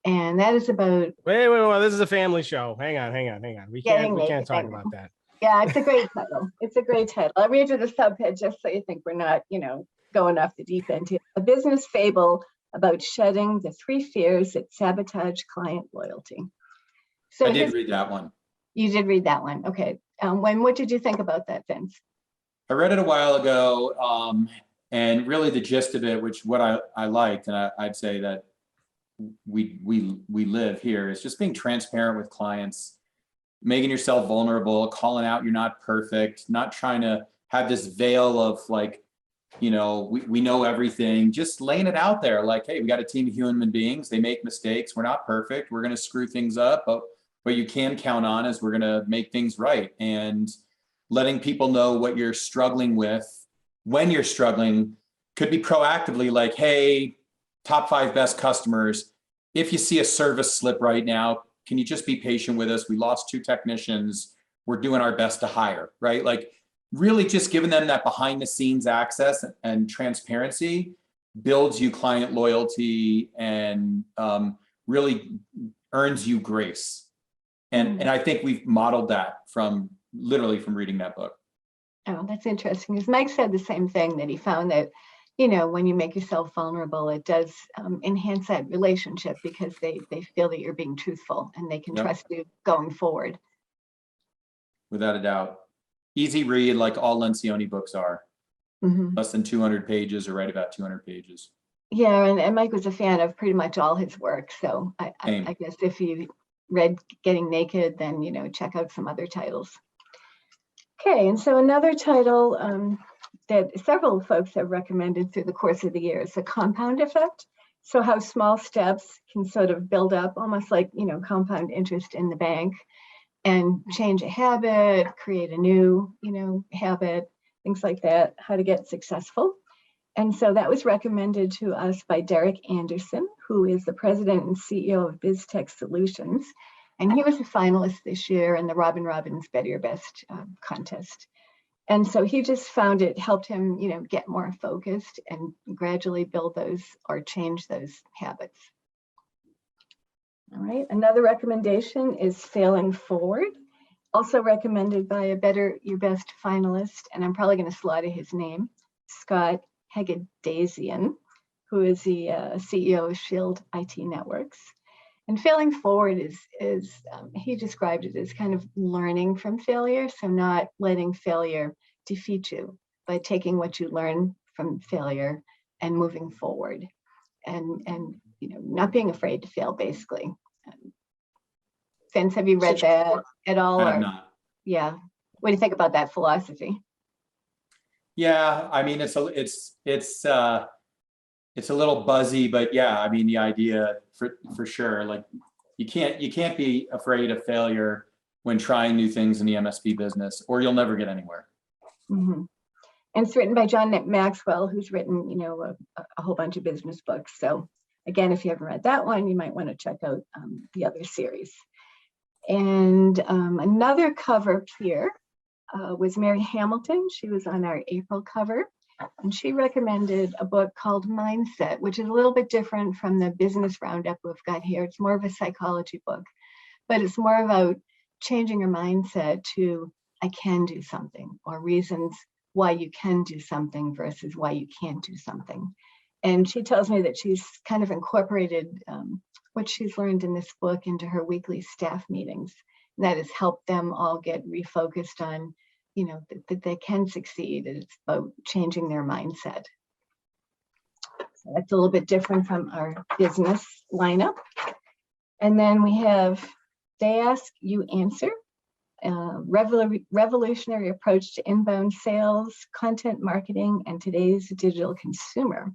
And that is about... Wait, this is a family show. Hang on. We can't talk about that. Yeah, it's a great title. It's a great title. I'll read you the subhead just so you think we're not, going off the deep end here. A business fable about shedding the 3 fears that sabotage client loyalty. So I did read that one. You did read that one. Okay. What did you think about that, Vince? I read it a while ago, and really the gist of it, which what I liked, and I'd say that we live here, is just being transparent with clients, making yourself vulnerable, calling out you're not perfect, not trying to have this veil of like, we know everything, just laying it out there like, hey, we got a team of human beings, they make mistakes, we're not perfect, we're going to screw things up, but what you can count on is we're going to make things right. And letting people know what you're struggling with when you're struggling could be proactively like, hey, top 5 best customers, if you see a service slip right now, can you just be patient with us? We lost 2 technicians. We're doing our best to hire, right? Like really just giving them that behind the scenes access and transparency builds you client loyalty and really earns you grace. And I think we've modeled that from reading that book. Oh, that's interesting. Because Mike said the same thing, that he found that, when you make yourself vulnerable, it does enhance that relationship because they feel that you're being truthful and they can trust you going forward. Without a doubt. Easy read, like all Lencioni books are. Less than 200 pages or right about 200 pages. Yeah, and Mike was a fan of pretty much all his work. So I guess if you read Getting Naked, then, check out some other titles. Okay, and so another title that several folks have recommended through the course of the year is The Compound Effect. So how small steps can sort of build up, almost like, compound interest in the bank, and change a habit, create a new, habit, things like that, how to get successful. And so that was recommended to us by Derek Anderson, who is the president and CEO of BizTech Solutions. And he was a finalist this year in the Robin Robbins Better Your Best contest. And so he just found it helped him, get more focused and gradually build those or change those habits. All right, another recommendation is Failing Forward, also recommended by a Better Your Best finalist, and I'm probably going to slaughter his name, Scott Hegedasian, who is the CEO of Shield IT Networks. And Failing Forward is he described it as kind of learning from failure, so not letting failure defeat you, but taking what you learn from failure and moving forward, and not being afraid to fail, basically. Vince, have you read that at all? I have not. Yeah. What do you think about that philosophy? Yeah, I mean, it's a little buzzy, but yeah, I mean, the idea for sure, like you can't be afraid of failure when trying new things in the MSP business, or you'll never get anywhere. Mm-hmm. And it's written by John Maxwell, who's written, you know, a whole bunch of business books. So again, if you haven't read that one, you might want to check out the other series. And another cover here was Mary Hamilton. She was on our April cover, and she recommended a book called Mindset, which is a little bit different from the business roundup we've got here. It's more of a psychology book, but it's more about changing your mindset to I can do something, or reasons why you can do something versus why you can't do something. And she tells me that she's kind of incorporated what she's learned in this book into her weekly staff meetings. And that has helped them all get refocused on, you know, that they can succeed. And it's about changing their mindset. So that's a little bit different from our business lineup. And then we have They Ask, You Answer. Revolutionary approach to inbound sales, content marketing, and today's digital consumer.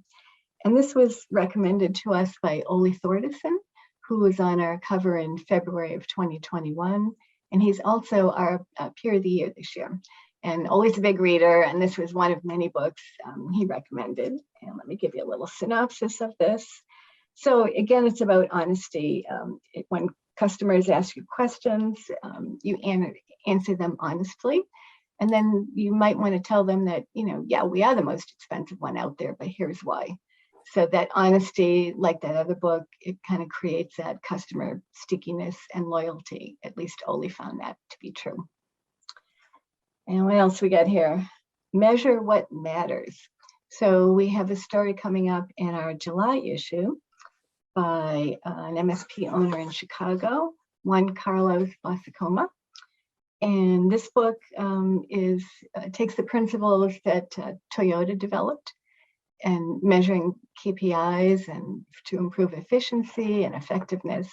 And this was recommended to us by Ole Thordesen, who was on our cover in February of 2021. And he's also our peer of the year this year. And Ole's a big reader, and this was one of many books he recommended. And let me give you a little synopsis of this. So again, it's about honesty. When customers ask you questions, you answer them honestly. And then you might want to tell them that, you know, yeah, we are the most expensive one out there, but here's why. So that honesty, like that other book, it kind of creates that customer stickiness and loyalty. At least Ole found that to be true. And what else we got here? Measure what matters. So we have a story coming up in our July issue by an MSP owner in Chicago, Juan Carlos Bosacoma. And this book takes the principles that Toyota developed and measuring KPIs and to improve efficiency and effectiveness.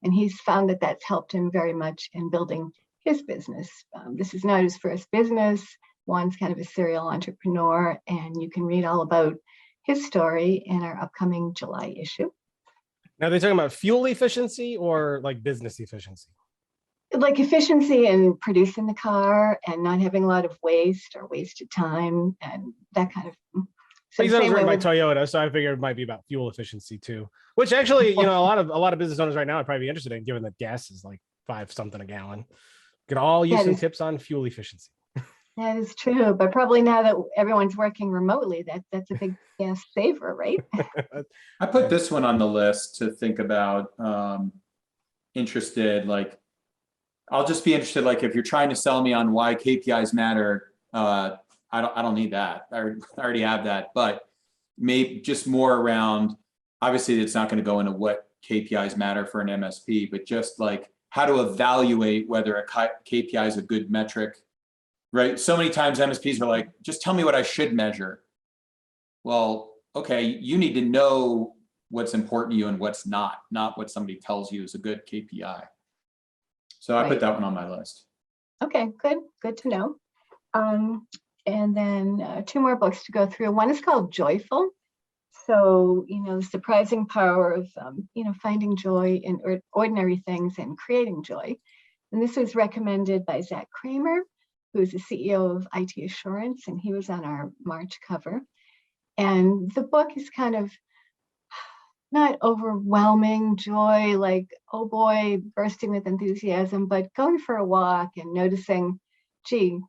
And he's found that that's helped him very much in building his business. This is not his first business. Juan's kind of a serial entrepreneur, and you can read all about his story in our upcoming July issue. Now, they're talking about fuel efficiency or like business efficiency? Like efficiency in producing the car and not having a lot of waste or wasted time and that kind of. So he was written by Toyota, so I figured it might be about fuel efficiency too. Which actually, you know, a lot of business owners right now would probably be interested in, given that gas is like $5 something a gallon. Could all use some tips on fuel efficiency. That is true, but probably now that everyone's working remotely, that's a big gas saver, right? I put this one on the list to think about. Interested, like, I'll just be interested, like, if you're trying to sell me on why KPIs matter, I don't need that. I already have that, but maybe just more around, obviously it's not going to go into what KPIs matter for an MSP, but just like how to evaluate whether a KPI is a good metric, right? So many times MSPs are like, just tell me what I should measure. Well, okay, you need to know what's important to you and what's not what somebody tells you is a good KPI. So I put that one on my list. Okay, good to know. And then 2 more books to go through. One is called Joyful. So, you know, the surprising power of, you know, finding joy in ordinary things and creating joy. And this was recommended by Zach Kramer, who's the CEO of IT Assurance, and he was on our March cover. And the book is kind of not overwhelming joy, like, oh boy, bursting with enthusiasm, but going for a walk and noticing, gee,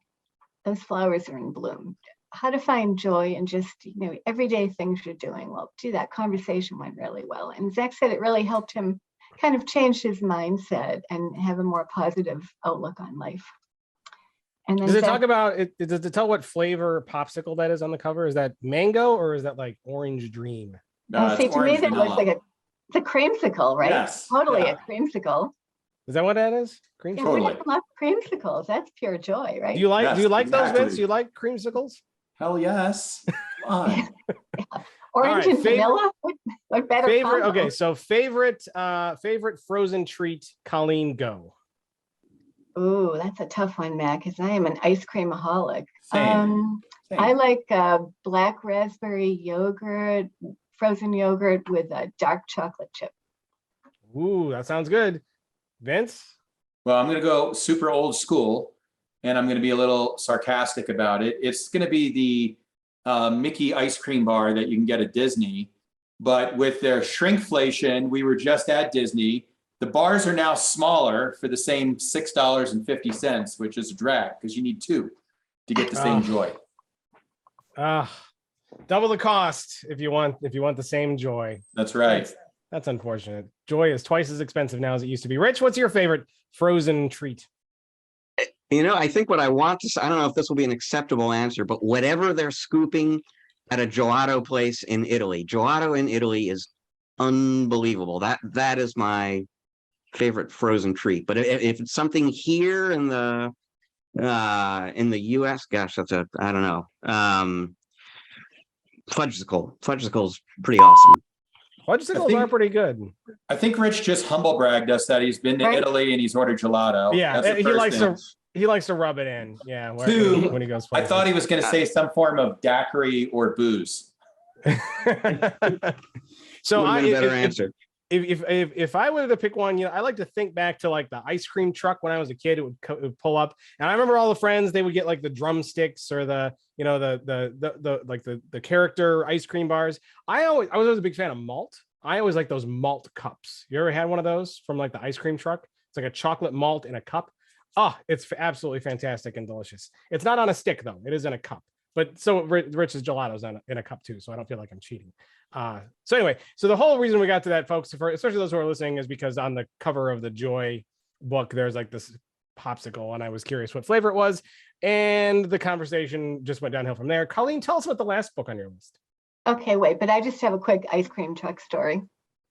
those flowers are in bloom. How to find joy in just, you know, everyday things you're doing. Well, gee, that conversation went really well. And Zach said it really helped him kind of change his mindset and have a more positive outlook on life. And then does it talk about it? Does it tell what flavor popsicle that is on the cover? Is that mango or is that like orange dream? See, to me, that looks like it's a creamsicle, right? Yes. Totally Yeah. a creamsicle. Is that what that is? Creamsicle? Yeah, Totally. we have lots of creamsicles. That's pure joy, right? Do you like Yes, those, exactly. Vince? Do you like creamsicles? Hell yes. Come on. Orange right, and vanilla? What better Favorite? combo? Okay, so favorite frozen treat, Colleen, go. Ooh, that's a tough one, Matt, because I am an ice creamaholic. Same. I like black raspberry yogurt, frozen yogurt with a dark chocolate chip. Ooh, that sounds good. Vince? Well, I'm going to go super old school, and I'm going to be a little sarcastic about it. It's going to be the Mickey ice cream bar that you can get at Disney, but with their shrinkflation, we were just at Disney. The bars are now smaller for the same $6.50, which is a drag because you need two to get the same joy. Double the cost if you want the same joy. That's right. That's unfortunate. Joy is twice as expensive now as it used to be. Rich, what's your favorite frozen treat? I think what I want to say, I don't know if this will be an acceptable answer, but whatever they're scooping at a gelato place in Italy, gelato in Italy is unbelievable. That is my favorite frozen treat. But if it's something here in the US, gosh, that's I don't know. Fudgesicle's pretty awesome. Fudgesicles are pretty good. I think Rich just humble bragged us that he's been to Italy and he's ordered gelato. Yeah, he likes to rub it in. Yeah, when he goes. I thought he was going to say some form of daiquiri or booze. So better answer. If I were to pick one, I like to think back to like the ice cream truck when I was a kid. It would pull up, and I remember all the friends. They would get like the drumsticks or the character ice cream bars. I was always a big fan of malt. I always like those malt cups. You ever had one of those from like the ice cream truck? It's like a chocolate malt in a cup. Oh, it's absolutely fantastic and delicious. It's not on a stick though; it is in a cup. But so Rich's gelato's in a cup too, so I don't feel like I'm cheating. So anyway, so the whole reason we got to that, folks, especially those who are listening, is because on the cover of the Joy book, there's like this popsicle, and I was curious what flavor it was, and the conversation just went downhill from there. Colleen, tell us about the last book on your list. Okay, wait, but I just have a quick ice cream truck story.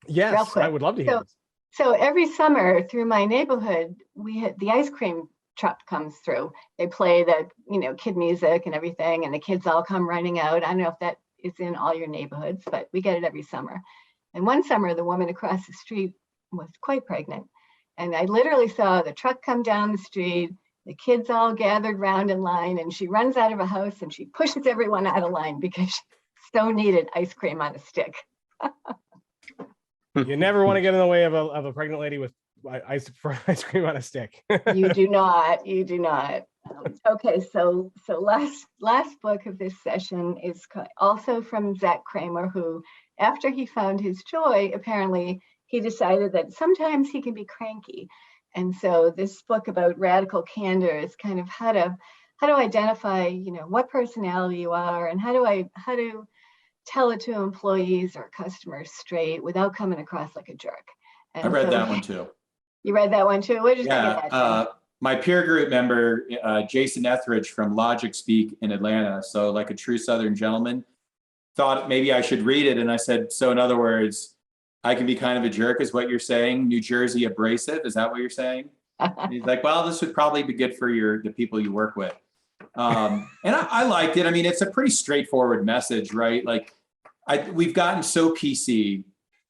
Yes, I would love to hear this. So every summer through my neighborhood, we had the ice cream truck comes through. They play the kid music and everything, and the kids all come running out. I don't know if that is in all your neighborhoods, but we get it every summer. And one summer, the woman across the street was quite pregnant, and I literally saw the truck come down the street, the kids all gathered round in line, and she runs out of a house and she pushes everyone out of line because she so needed ice cream on a stick. You never want to get in the way of a pregnant lady with ice cream on a stick. You do not. Okay, so last book of this session is also from Zach Kramer, who, after he found his joy, apparently he decided that sometimes he can be cranky. And so this book about radical candor is kind of how to identify, what personality you are, and how to tell it to employees or customers straight without coming across like a jerk. And I read that one too. You read that one too? What did you think of that? My peer group member, Jason Etheridge from Logic Speak in Atlanta, so like a true Southern gentleman, thought maybe I should read it. And I said, so in other words, I can be kind of a jerk is what you're saying. New Jersey abrasive, is that what you're saying? He's like, well, this would probably be good for the people you work with. And I liked it. I mean, it's a pretty straightforward message, right? Like we've gotten so PC,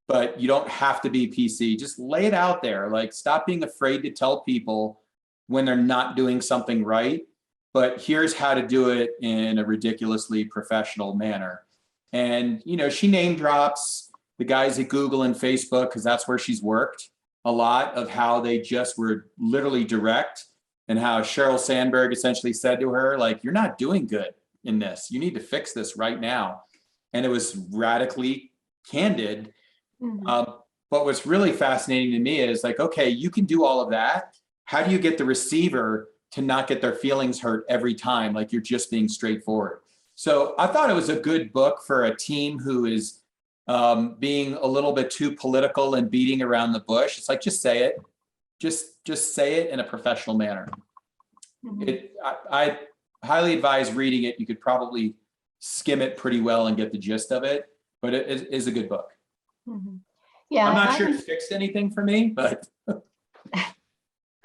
but you don't have to be PC. Just lay it out there. Like, stop being afraid to tell people when they're not doing something right, but here's how to do it in a ridiculously professional manner. And, she name drops the guys at Google and Facebook, because that's where she's worked a lot, of how they just were literally direct, and how Sheryl Sandberg essentially said to her, like, you're not doing good in this. You need to fix this right now. And it was radically candid. Mm-hmm. But what's really fascinating to me is like, okay, you can do all of that. How do you get the receiver to not get their feelings hurt every time? Like, you're just being straightforward. So I thought it was a good book for a team who is being a little bit too political and beating around the bush. It's like, just say it. Just say it in a professional manner. Mm-hmm. I highly advise reading it. You could probably skim it pretty well and get the gist of it, but it is a good book. Mm-hmm. Yeah, I'm not sure it fixed anything for me, but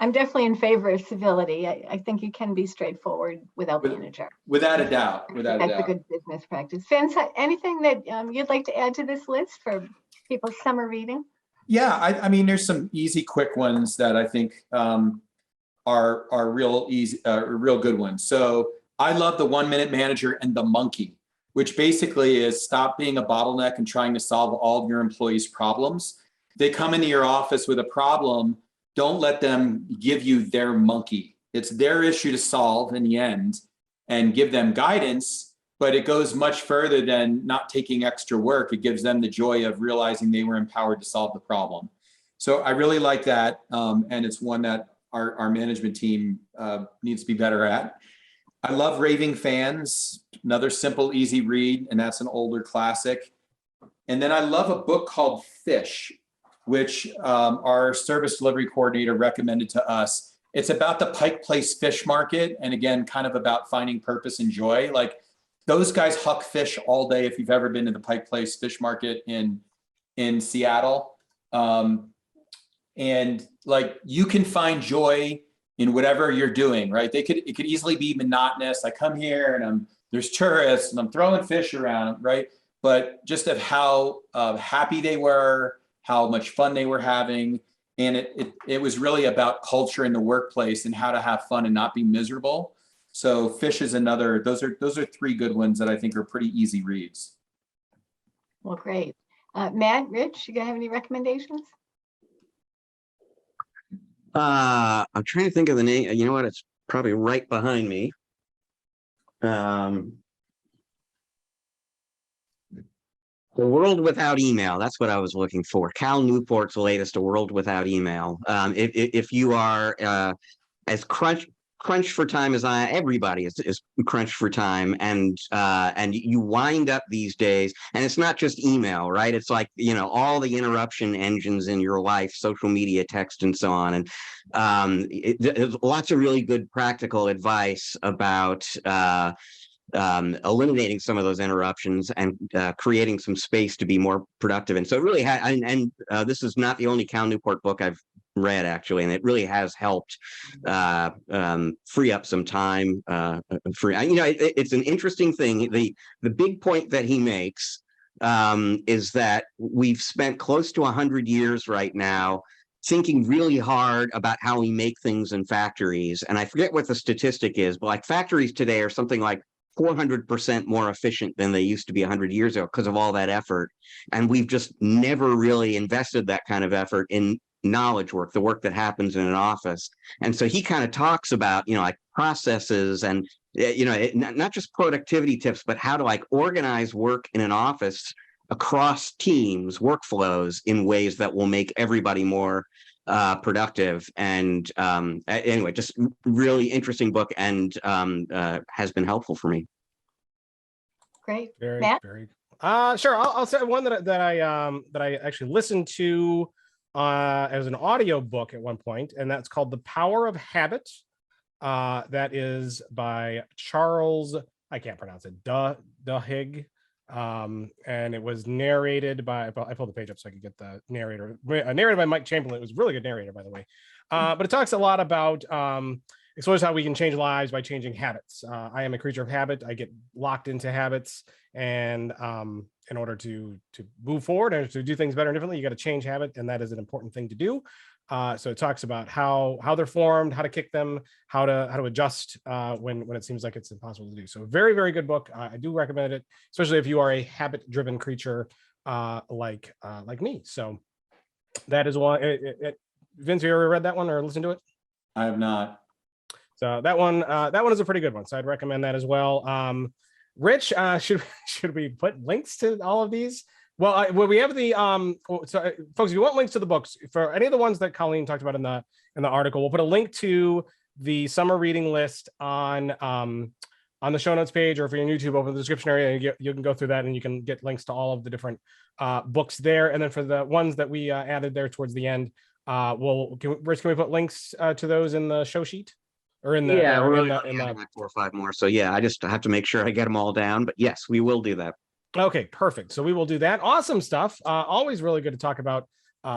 I'm definitely in favor of civility. I think you can be straightforward without being a jerk. Without a doubt. That's a good business practice. Vince, anything that you'd like to add to this list for people's summer reading? Yeah, I mean, there's some easy, quick ones that I think are real easy, real good ones. So I love the 1 Minute Manager and the Monkey, which basically is stop being a bottleneck and trying to solve all of your employees' problems. They come into your office with a problem. don't let them give you their monkey. It's their issue to solve in the end, and give them guidance, but it goes much further than not taking extra work. It gives them the joy of realizing they were empowered to solve the problem. So I really like that. And it's one that our management team needs to be better at. I love Raving Fans, another simple, easy read, and that's an older classic. And then I love a book called Fish, which our service delivery coordinator recommended to us. It's about the Pike Place fish market, and again, kind of about finding purpose and joy. Like, those guys huck fish all day. If you've ever been to the Pike Place fish market in Seattle, and like, you can find joy in whatever you're doing, right? It could easily be monotonous. I come here and there's tourists and I'm throwing fish around, right? But just of how happy they were, how much fun they were having. And it was really about culture in the workplace and how to have fun and not be miserable. So Fish is another, those are three good ones that I think are pretty easy reads. Well, great. Matt, Rich, you guys have any recommendations? I'm trying to think of the name. You know what? It's probably right behind me. The World Without Email. That's what I was looking for. Cal Newport's latest, A World Without Email. If you are as crunched for time as everybody is crunched for time, and you wind up these days, and it's not just email, right? It's like, all the interruption engines in your life, social media, text, and so on. And there's lots of really good practical advice about eliminating some of those interruptions and creating some space to be more productive. And so it really had, and this is not the only Cal Newport book I've read, actually, and it really has helped free up some time. It's an interesting thing. The big point that he makes is that we've spent close to 100 years right now thinking really hard about how we make things in factories. And I forget what the statistic is, but like, factories today are something like 400% more efficient than they used to be 100 years ago because of all that effort. And we've just never really invested that kind of effort in knowledge work, the work that happens in an office. And so he kind of talks about, like, processes and, not just productivity tips, but how to organize work in an office across teams, workflows in ways that will make everybody more productive. And anyway, just really interesting book, and has been helpful for me. Great. Very, Matt? very. Sure. I'll say one that I actually listened to as an audio book at one point, and that's called The Power of Habit. That is by Charles, I can't pronounce it, Duhigg. And it was narrated by, I pulled the page up so I could get the narrator, narrated by Mike Chamberlain. It was a really good narrator, by the way. But it talks a lot about explores how we can change lives by changing habits. I am a creature of habit. I get locked into habits, and in order to move forward and to do things better and differently, you got to change habit, and that is an important thing to do. So it talks about how they're formed, how to kick them, how to adjust when it seems like it's impossible to do. So very, very good book. I do recommend it, especially if you are a habit-driven creature like me. So that is one. Vince, you ever read that one or listened to it? I have not. So that one is a pretty good one. So I'd recommend that as well. Rich, should we put links to all of these? Well, we have the so folks, if you want links to the books for any of the ones that Colleen talked about in the article, we'll put a link to the summer reading list on the show notes page, or if you're on YouTube, open the description area, and you can go through that and you can get links to all of the different books there. And then for the ones that we added there towards the end, Rich, can we put links to those in the show sheet? Or in the in the like 4 or 5 more. So yeah, I just have to make sure I get them all down. But yes, we will do that. Okay, perfect. So we will do that. Awesome stuff. Always really good to talk about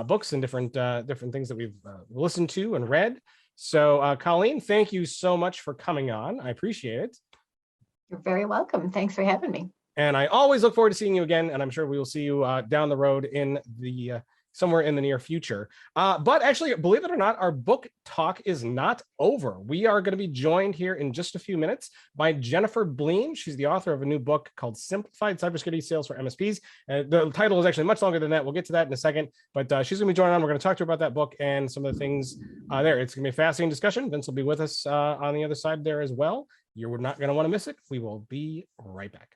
books and different things that we've listened to and read. So Colleen, thank you so much for coming on. I appreciate it. You're very welcome. Thanks for having me. And I always look forward to seeing you again. And I'm sure we will see you down the road in the somewhere in the near future. But actually, believe it or not, our book talk is not over. We are going to be joined here in just a few minutes by Jennifer Bleam. She's the author of a new book called Simplified Cybersecurity Sales for MSPs. The title is actually much longer than that. We'll get to that in a second, but she's going to be joining on. We're going to talk to her about that book and some of the things there. It's going to be a fascinating discussion. Vince will be with us on the other side there as well. You're not going to want to miss it. We will be right back.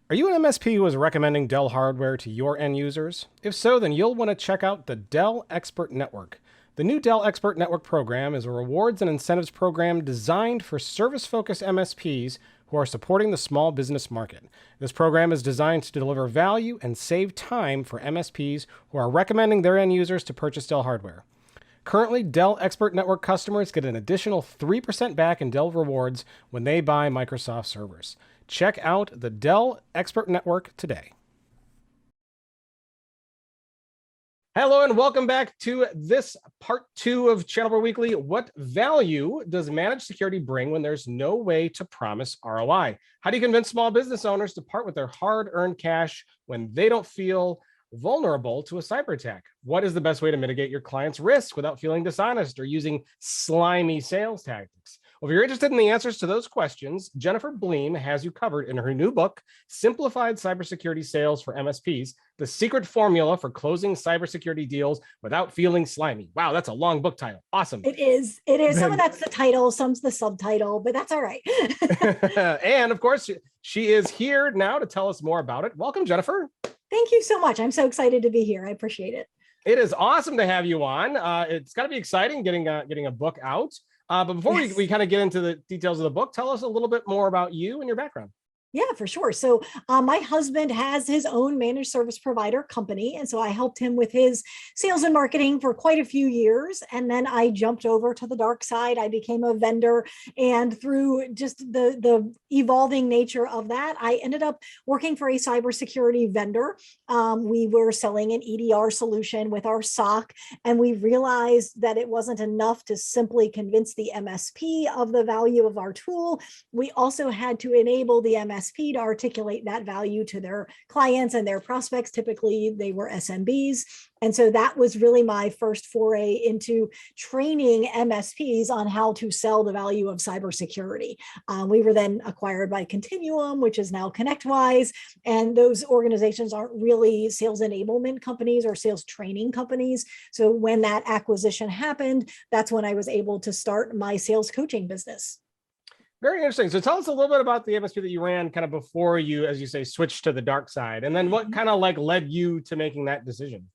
Are you an MSP who is recommending Dell hardware to your end users? If so, then you'll want to check out the Dell Expert Network. The new Dell Expert Network program is a rewards and incentives program designed for service-focused MSPs who are supporting the small business market. This program is designed to deliver value and save time for MSPs who are recommending their end users to purchase Dell hardware. Currently, Dell Expert Network customers get an additional 3% back in Dell rewards when they buy Microsoft servers. Check out the Dell Expert Network today. Hello and welcome back to this part 2 of ChannelPro Weekly. What value does managed security bring when there's no way to promise ROI? How do you convince small business owners to part with their hard-earned cash when they don't feel vulnerable to a cyber attack? What is the best way to mitigate your client's risk without feeling dishonest or using slimy sales tactics? Well, if you're interested in the answers to those questions, Jennifer Bleam has you covered in her new book, Simplified Cybersecurity Sales for MSPs, the secret formula for closing cybersecurity deals without feeling slimy. Wow, that's a long book title. Awesome. It is. It is. Some of that's the title, some's the subtitle, but that's all right. And of course, she is here now to tell us more about it. Welcome, Jennifer. Thank you so much. I'm so excited to be here. I appreciate it. It is awesome to have you on. It's got to be exciting getting a book out. But before we kind of get into the details of the book, tell us a little bit more about you and your background. Yeah, for sure. So my husband has his own managed service provider company. And so I helped him with his sales and marketing for quite a few years. And then I jumped over to the dark side. I became a vendor. And through just the evolving nature of that, I ended up working for a cybersecurity vendor. We were selling an EDR solution with our SOC. And we realized that it wasn't enough to simply convince the MSP of the value of our tool. We also had to enable the MSP to articulate that value to their clients and their prospects. Typically, they were SMBs. And so that was really my first foray into training MSPs on how to sell the value of cybersecurity. We were then acquired by Continuum, which is now ConnectWise. And those organizations aren't really sales enablement companies or sales training companies. So when that acquisition happened, that's when I was able to start my sales coaching business. Very interesting. So tell us a little bit about the MSP that you ran kind of before you, as you say, switched to the dark side. And then what kind of like led you to making that decision?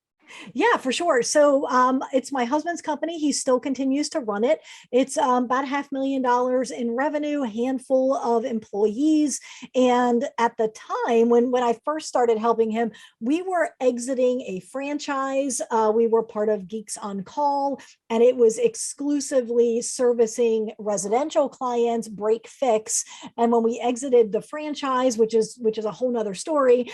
Yeah, for sure. So it's my husband's company. He still continues to run it. It's about $500,000 in revenue, a handful of employees. And at the time when I first started helping him, we were exiting a franchise. We were part of Geeks on Call, and it was exclusively servicing residential clients, break fix. And when we exited the franchise, which is a whole nother story,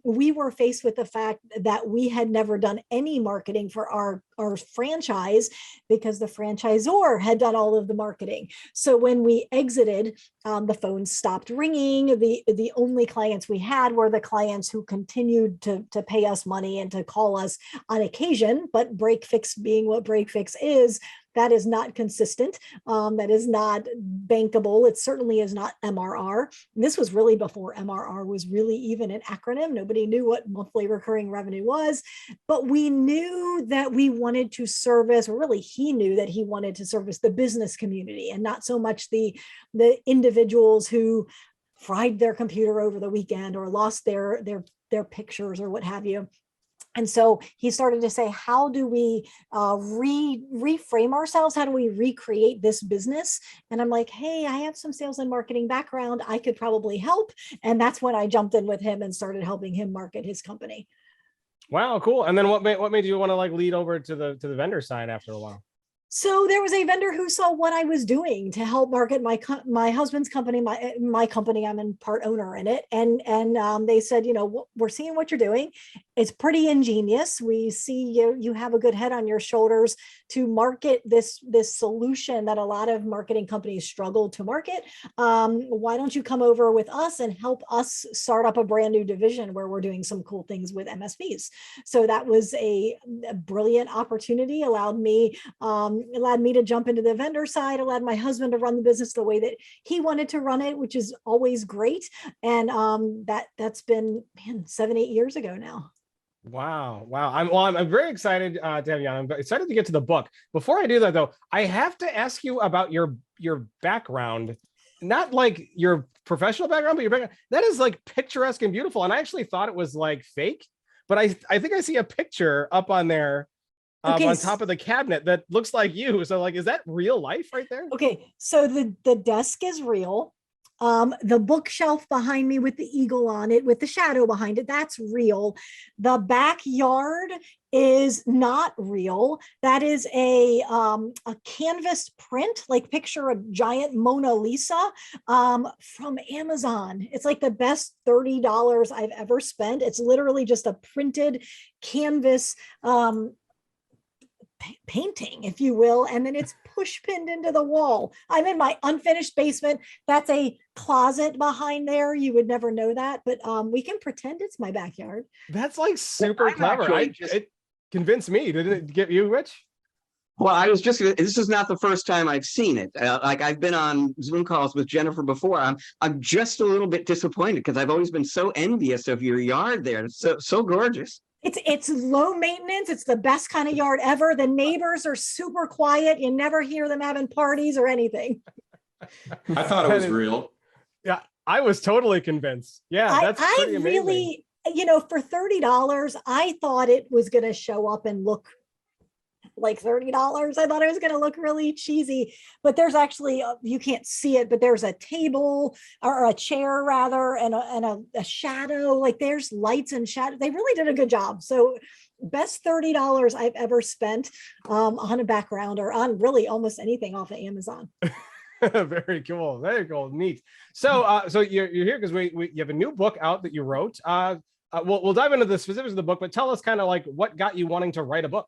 we were faced with the fact that we had never done any marketing for our franchise because the franchisor had done all of the marketing. So when we exited, the phones stopped ringing. The only clients we had were the clients who continued to pay us money and to call us on occasion, but break fix being what break fix is, that is not consistent. That is not bankable. It certainly is not MRR. And this was really before MRR was really even an acronym. Nobody knew what monthly recurring revenue was, but we knew that we wanted to service, or really he knew that he wanted to service the business community and not so much the individuals who fried their computer over the weekend or lost their pictures or what have you. And so he started to say, how do we reframe ourselves? How do we recreate this business? And I'm like, hey, I have some sales and marketing background. I could probably help. And that's when I jumped in with him and started helping him market his company. Wow, cool. And then what made you want to like lead over to the vendor side after a while? So there was a vendor who saw what I was doing to help market my husband's company, my company. I'm in part owner in it, and they said, you know, we're seeing what you're doing, It's pretty ingenious. We see you have a good head on your shoulders to market this solution that a lot of marketing companies struggle to market. Why don't you come over with us and help us start up a brand new division where we're doing some cool things with MSPs? So that was a brilliant opportunity. Allowed me to jump into the vendor side, allowed my husband to run the business the way that he wanted to run it, which is always great. And that's been 7-8 years ago now. Wow. I'm very excited to have you on. I'm excited to get to the book. Before I do that, though, I have to ask you about your background, not like your professional background, but your background. That is like picturesque and beautiful. And I actually thought it was like fake, but I think I see a picture up on there on top of the cabinet that looks like you. So like, is that real life right there? Okay. So the desk is real. The bookshelf behind me with the eagle on it, with the shadow behind it, that's real. The backyard is not real. That is a canvas print, like picture a giant Mona Lisa from Amazon. It's like the best $30 I've ever spent. It's literally just a printed canvas painting, if you will, and then it's push pinned into the wall. I'm in my unfinished basement. That's a closet behind there. You would never know that, but we can pretend it's my backyard. That's like super clever. It convinced me. Didn't it get you, Rich? Well, this is not the first time I've seen it. Like I've been on Zoom calls with Jennifer before. I'm just a little bit disappointed because I've always been so envious of your yard there. It's so gorgeous. It's low maintenance. It's the best kind of yard ever. The neighbors are super quiet. You never hear them having parties or anything. I thought it was real. Yeah, I was totally convinced. Yeah, that's pretty amazing. Really, for $30, I thought it was going to show up and look like $30. I thought it was going to look really cheesy, but there's actually, you can't see it, but there's a table or a chair rather, and a shadow, like there's lights and shadow. They really did a good job. So best $30 I've ever spent on a background or on really almost anything off of Amazon. Very cool. Very cool. Neat. So, so you're here because you have a new book out that you wrote. We'll dive into the specifics of the book, but tell us kind of like what got you wanting to write a book.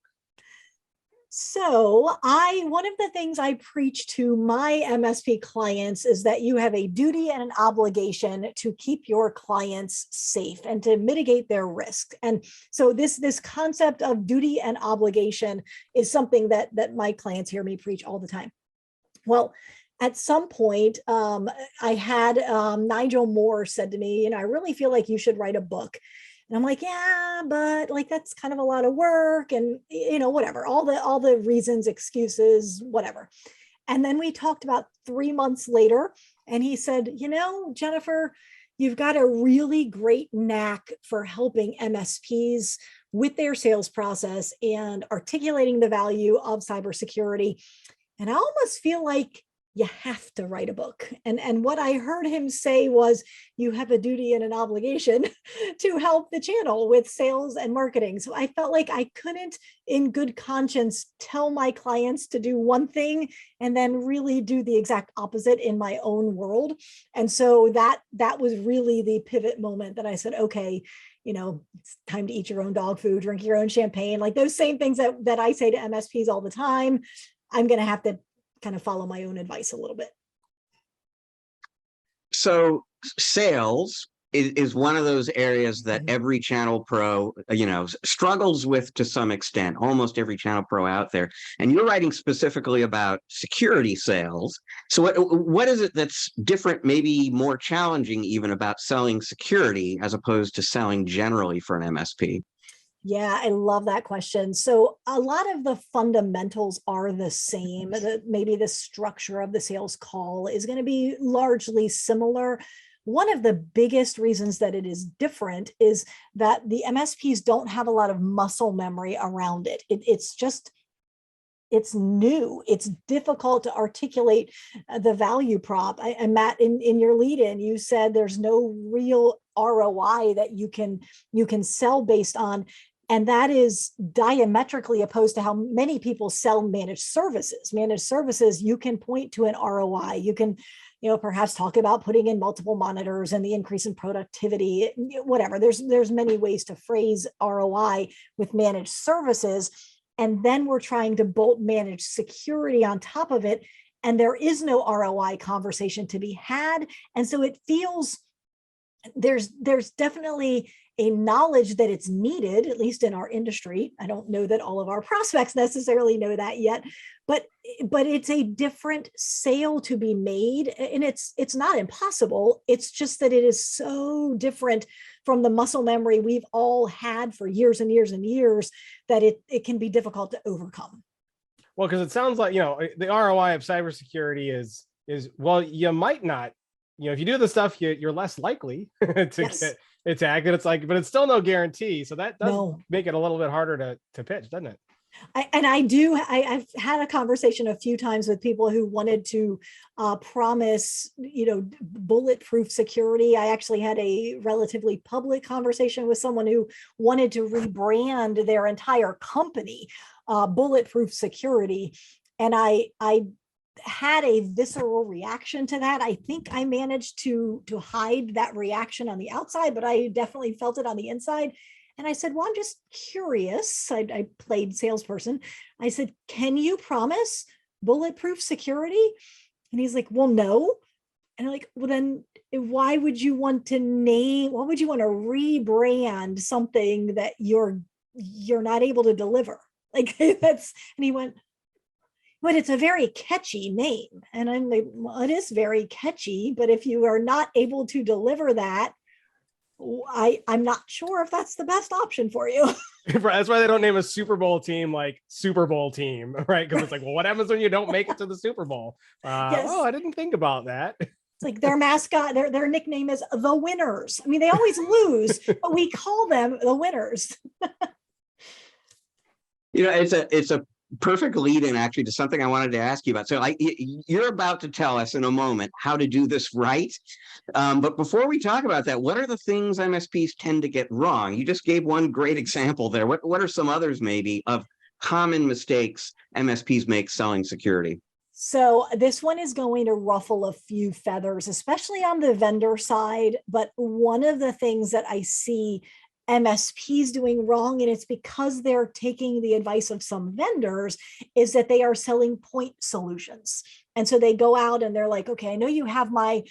So one of the things I preach to my MSP clients is that you have a duty and an obligation to keep your clients safe and to mitigate their risk. And so this concept of duty and obligation is something that my clients hear me preach all the time. Well, at some point, I had Nigel Moore said to me, I really feel like you should write a book. And I'm like, yeah, but like, that's kind of a lot of work and, whatever, all the reasons, excuses, whatever. And then we talked about 3 months later and he said, Jennifer, you've got a really great knack for helping MSPs with their sales process and articulating the value of cybersecurity. And I almost feel like you have to write a book. And what I heard him say was, you have a duty and an obligation to help the channel with sales and marketing. So I felt like I couldn't, in good conscience, tell my clients to do one thing and then really do the exact opposite in my own world. And so that was really the pivot moment that I said, okay, it's time to eat your own dog food, drink your own champagne, like those same things that I say to MSPs all the time. I'm going to have to kind of follow my own advice a little bit. So sales is one of those areas that every channel pro, struggles with to some extent, almost every channel pro out there. And you're writing specifically about security sales. So what is it that's different, maybe more challenging even about selling security as opposed to selling generally for an MSP? Yeah, I love that question. So a lot of the fundamentals are the same. Maybe the structure of the sales call is going to be largely similar. One of the biggest reasons that it is different is that the MSPs don't have a lot of muscle memory around it. It's new. It's difficult to articulate the value prop. And Matt, in your lead-in, you said there's no real ROI that you can sell based on. And that is diametrically opposed to how many people sell managed services. Managed services, you can point to an ROI. You can perhaps talk about putting in multiple monitors and the increase in productivity, whatever. There's many ways to phrase ROI with managed services. And then we're trying to bolt managed security on top of it. And there is no ROI conversation to be had. And so it feels there's definitely a knowledge that it's needed, at least in our industry. I don't know that all of our prospects necessarily know that yet, but it's a different sale to be made. And it's not impossible. It's just that it is so different from the muscle memory we've all had for years and years and years that it can be difficult to overcome. Well, because it sounds like, the ROI of cybersecurity is, well, you might not, if you do the stuff, you're less likely to get attacked. And it's like, but it's still no guarantee. So that does make it a little bit harder to pitch, doesn't it? I've had a conversation a few times with people who wanted to promise, bulletproof security. I actually had a relatively public conversation with someone who wanted to rebrand their entire company, Bulletproof Security. And I had a visceral reaction to that. I think I managed to hide that reaction on the outside, but I definitely felt it on the inside. And I said, well, I'm just curious. I played salesperson. I said, can you promise bulletproof security? And he's like, well, no. And I'm like, well, then why would you want to rebrand something that you're not able to deliver? Like and he went, but it's a very catchy name. And I'm like, well, it is very catchy, but if you are not able to deliver that, I'm not sure if that's the best option for you. That's why they don't name a Super Bowl team like Super Bowl team, right? Because it's like, well, what happens when you don't make it to the Super Bowl? Yes. Oh, I didn't think about that. It's like their mascot, their nickname is the Winners. I mean, they always lose, but we call them the Winners. It's a perfect lead in actually to something I wanted to ask you about. So you're about to tell us in a moment how to do this right. But before we talk about that, what are the things MSPs tend to get wrong? You just gave one great example there. What are some others maybe of common mistakes MSPs make selling security? So this one is going to ruffle a few feathers, especially on the vendor side. But one of the things that I see MSPs doing wrong, and it's because they're taking the advice of some vendors, is that they are selling point solutions. And so they go out and they're like, okay, I know you have my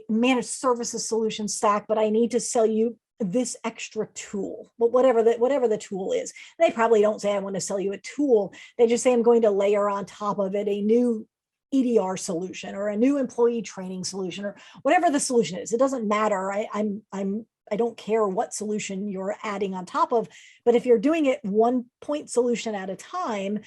managed services solution stack, but I need to sell you this extra tool, but whatever the tool is. They probably don't say, I want to sell you a tool. They just say, I'm going to layer on top of it a new EDR solution or a new employee training solution or whatever the solution is. It doesn't matter. I don't care what solution you're adding on top of, but if you're doing it one point solution at a time,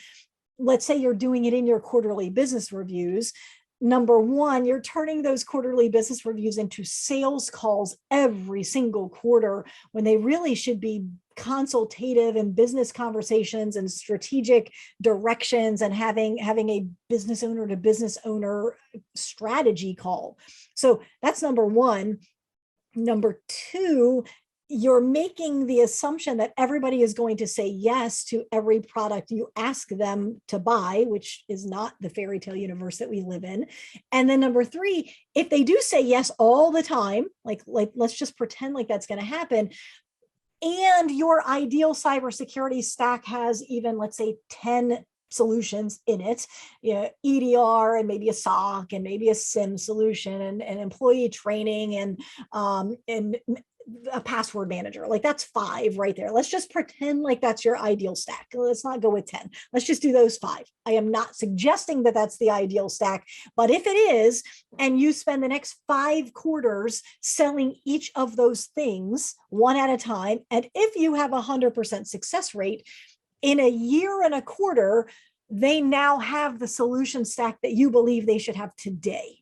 let's say you're doing it in your quarterly business reviews. Number one, you're turning those quarterly business reviews into sales calls every single quarter when they really should be consultative and business conversations and strategic directions and having a business owner to business owner strategy call. So that's number one. Number two, you're making the assumption that everybody is going to say yes to every product you ask them to buy, which is not the fairy tale universe that we live in. And then number three, if they do say yes all the time, like let's just pretend like that's going to happen, and your ideal cybersecurity stack has even, let's say, 10 solutions in it, EDR and maybe a SOC and maybe a SIM solution and employee training and a password manager. Like that's 5 right there. Let's just pretend like that's your ideal stack. Let's not go with 10. Let's just do those 5. I am not suggesting that that's the ideal stack, but if it is, and you spend the next 5 quarters selling each of those things one at a time, and if you have 100% success rate, in a year and a quarter, they now have the solution stack that you believe they should have today.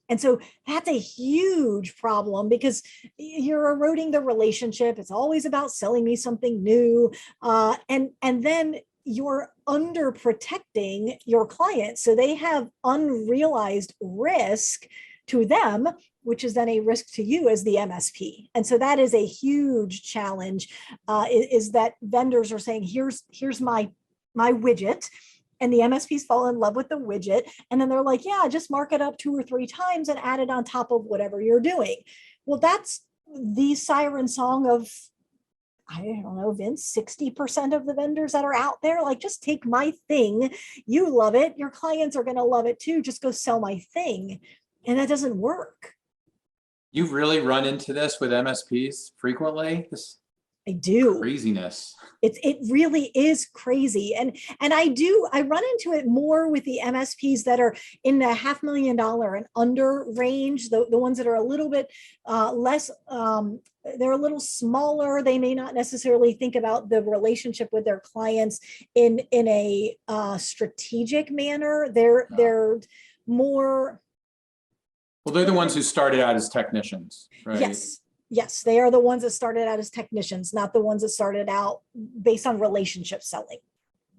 And so that's a huge problem because you're eroding the relationship. It's always about selling me something new. And then you're under protecting your clients. So they have unrealized risk to them, which is then a risk to you as the MSP. And so that is a huge challenge, is that vendors are saying, here's my widget. And the MSPs fall in love with the widget. And then they're like, yeah, just mark it up 2 or 3 times and add it on top of whatever you're doing. Well, that's the siren song of, I don't know, Vince, 60% of the vendors that are out there. Like, just take my thing. You love it. Your clients are going to love it too. Just go sell my thing. And that doesn't work. You've really run into this with MSPs frequently? This I do. craziness. It really is crazy. And I run into it more with the MSPs that are in the $500,000 and under range, the ones that are a little bit less, they're a little smaller. They may not necessarily think about the relationship with their clients in a strategic manner. They're more. Well, they're the ones who started out as technicians, right? Yes, they are the ones that started out as technicians, not the ones that started out based on relationship selling.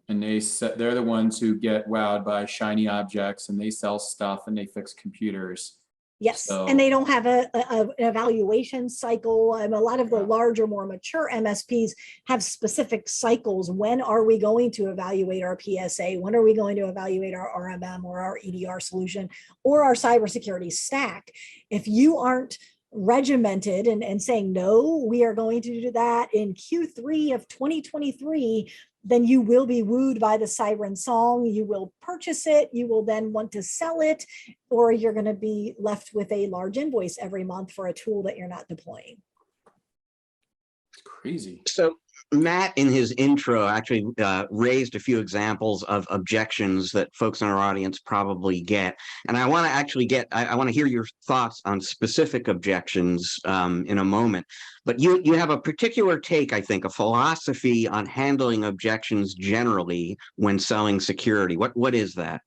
And they're the ones who get wowed by shiny objects, and they sell stuff and they fix computers. Yes, So, and they don't have an evaluation cycle. A lot of the larger, more mature MSPs have specific cycles. When are we going to evaluate our PSA? When are we going to evaluate our RMM or our EDR solution or our cybersecurity stack? If you aren't regimented and saying, no, we are going to do that in Q3 of 2023, then you will be wooed by the siren song. You will purchase it. You will then want to sell it, or you're going to be left with a large invoice every month for a tool that you're not deploying. it's crazy. So Matt, in his intro, actually raised a few examples of objections that folks in our audience probably get. And I want to actually I want to hear your thoughts on specific objections in a moment. But you have a particular take, I think, a philosophy on handling objections generally when selling security. What is that?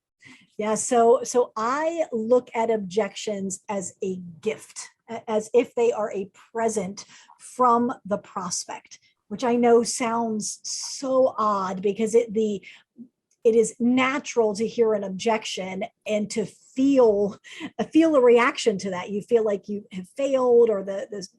Yeah, so I look at objections as a gift, as if they are a present from the prospect, which I know sounds so odd because it is natural to hear an objection and to feel a reaction to that. You feel like you have failed, or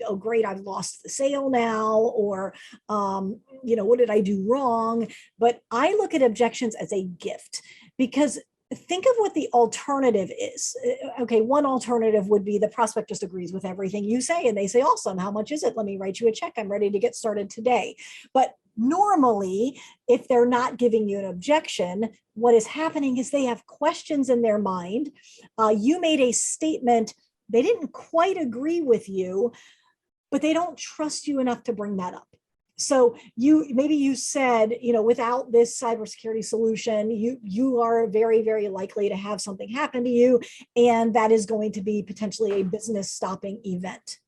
oh great, I've lost the sale now, or what did I do wrong? But I look at objections as a gift, because think of what the alternative is. Okay, one alternative would be the prospect just agrees with everything you say and they say, awesome, how much is it? Let me write you a check. I'm ready to get started today. But normally, if they're not giving you an objection, what is happening is they have questions in their mind. You made a statement, they didn't quite agree with you, but they don't trust you enough to bring that up. So maybe you said, without this cybersecurity solution, you are very, very likely to have something happen to you, and that is going to be potentially a business stopping event.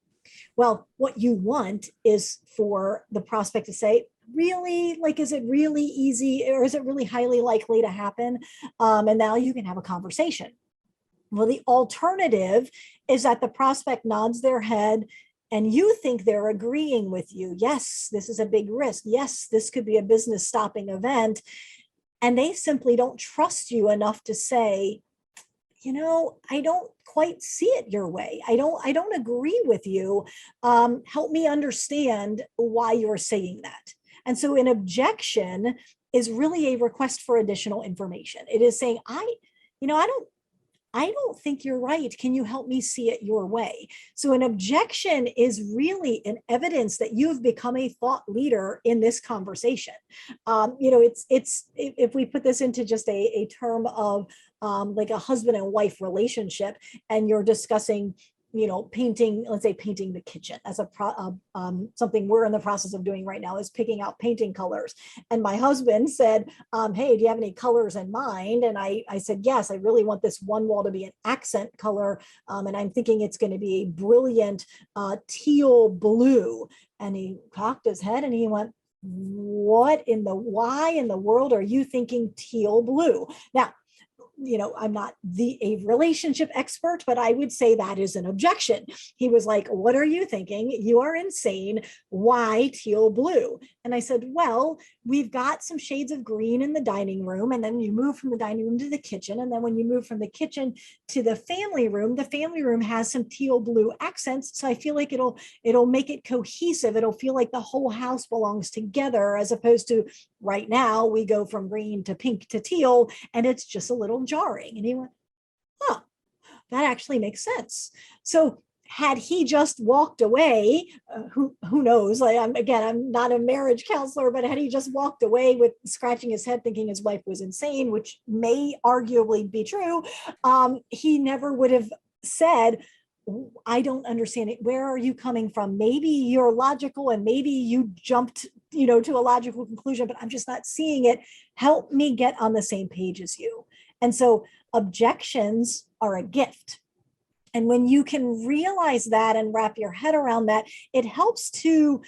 Well, what you want is for the prospect to say, really, is it really easy, or is it really highly likely to happen? And now you can have a conversation. Well, the alternative is that the prospect nods their head and you think they're agreeing with you. Yes, this is a big risk. Yes, this could be a business stopping event. And they simply don't trust you enough to say, I don't quite see it your way. I don't agree with you. Help me understand why you're saying that. And so an objection is really a request for additional information. It is saying, I don't think you're right. Can you help me see it your way? So an objection is really an evidence that you've become a thought leader in this conversation. It's if we put this into just a term of like a husband and wife relationship, and you're discussing, painting, let's say painting the kitchen as something we're in the process of doing right now is picking out painting colors. And my husband said, hey, do you have any colors in mind? And I said, yes, I really want this one wall to be an accent color. And I'm thinking it's going to be a brilliant teal blue. And he cocked his head and he went, why in the world are you thinking teal blue? Now, I'm not a relationship expert, but I would say that is an objection. He was like, what are you thinking? You are insane. Why teal blue? And I said, well, we've got some shades of green in the dining room. And then you move from the dining room to the kitchen. And then when you move from the kitchen to the family room has some teal blue accents. So I feel like it'll make it cohesive. It'll feel like the whole house belongs together, as opposed to Right now we go from green to pink to teal, and it's just a little jarring. And he went, oh, that actually makes sense. So had he just walked away, who knows? Like, I'm not a marriage counselor, but had he just walked away with scratching his head thinking his wife was insane, which may arguably be true, he never would have said, I don't understand it. Where are you coming from? Maybe you're logical and maybe you jumped, to a logical conclusion, but I'm just not seeing it. Help me get on the same page as you. And so objections are a gift. And when you can realize that and wrap your head around that, it helps to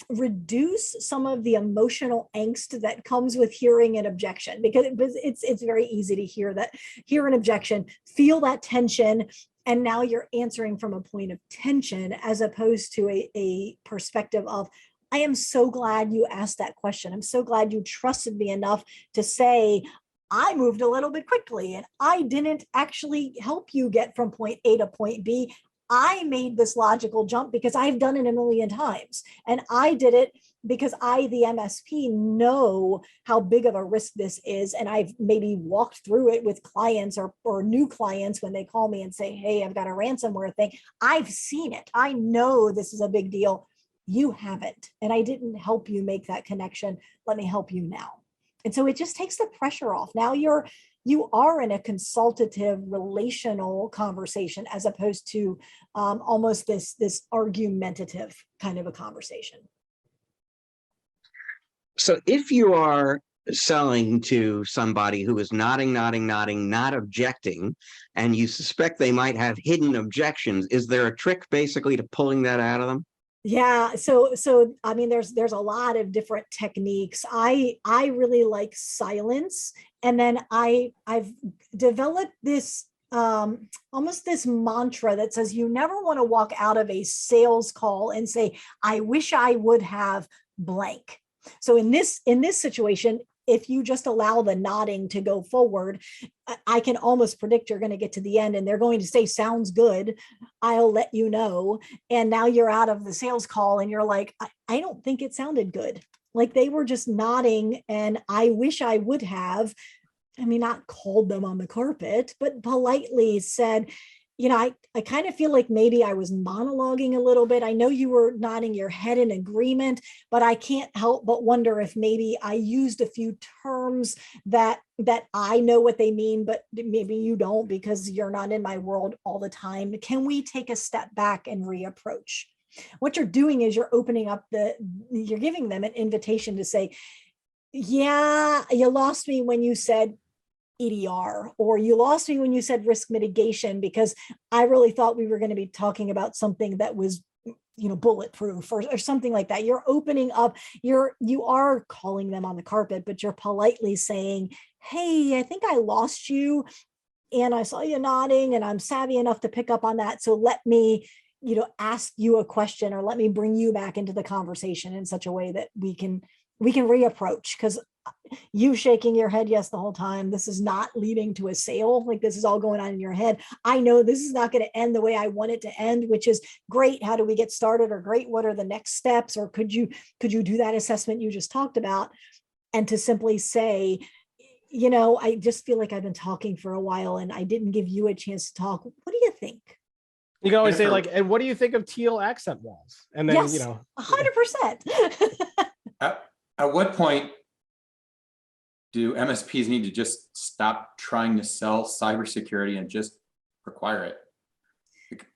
reduce some of the emotional angst that comes with hearing an objection, because it's very easy to hear an objection, feel that tension, and now you're answering from a point of tension as opposed to a perspective of, I am so glad you asked that question. I'm so glad you trusted me enough to say, I moved a little bit quickly and I didn't actually help you get from point A to point B. I made this logical jump because I've done it a million times. And I did it because I, the MSP, know how big of a risk this is. And I've maybe walked through it with clients or new clients when they call me and say, hey, I've got a ransomware thing. I've seen it. I know this is a big deal. You haven't. And I didn't help you make that connection. Let me help you now. And so it just takes the pressure off. Now you are in a consultative relational conversation as opposed to almost this argumentative kind of a conversation. So if you are selling to somebody who is nodding, not objecting, and you suspect they might have hidden objections, is there a trick basically to pulling that out of them? Yeah, so I mean, there's a lot of different techniques. I really like silence, and then I've developed this almost this mantra that says you never want to walk out of a sales call and say, I wish I would have blank. So in this situation, if you just allow the nodding to go forward, I can almost predict you're going to get to the end and they're going to say, sounds good. I'll let you know. And now you're out of the sales call and you're like, I don't think it sounded good. Like they were just nodding and I wish I would have, not called them on the carpet, but politely said, I kind of feel like maybe I was monologuing a little bit. I know you were nodding your head in agreement, but I can't help but wonder if maybe I used a few terms that I know what they mean, but maybe you don't because you're not in my world all the time. Can we take a step back and reapproach? What you're doing is you're opening up you're giving them an invitation to say, yeah, you lost me when you said EDR, or you lost me when you said risk mitigation, because I really thought we were going to be talking about something that was, bulletproof or something like that. You're opening up, you are calling them on the carpet, but you're politely saying, hey, I think I lost you and I saw you nodding and I'm savvy enough to pick up on that. So let me, ask you a question or let me bring you back into the conversation in such a way that we can reapproach, because you shaking your head yes the whole time, this is not leading to a sale. Like this is all going on in your head. I know this is not going to end the way I want it to end, which is great. How do we get started? Or great, what are the next steps? Or could you do that assessment you just talked about? And to simply say, I just feel like I've been talking for a while and I didn't give you a chance to talk. What do you think? You can always say like, and what do you think of teal accent walls? And then, yes, 100%. At what point do MSPs need to just stop trying to sell cybersecurity and just require it?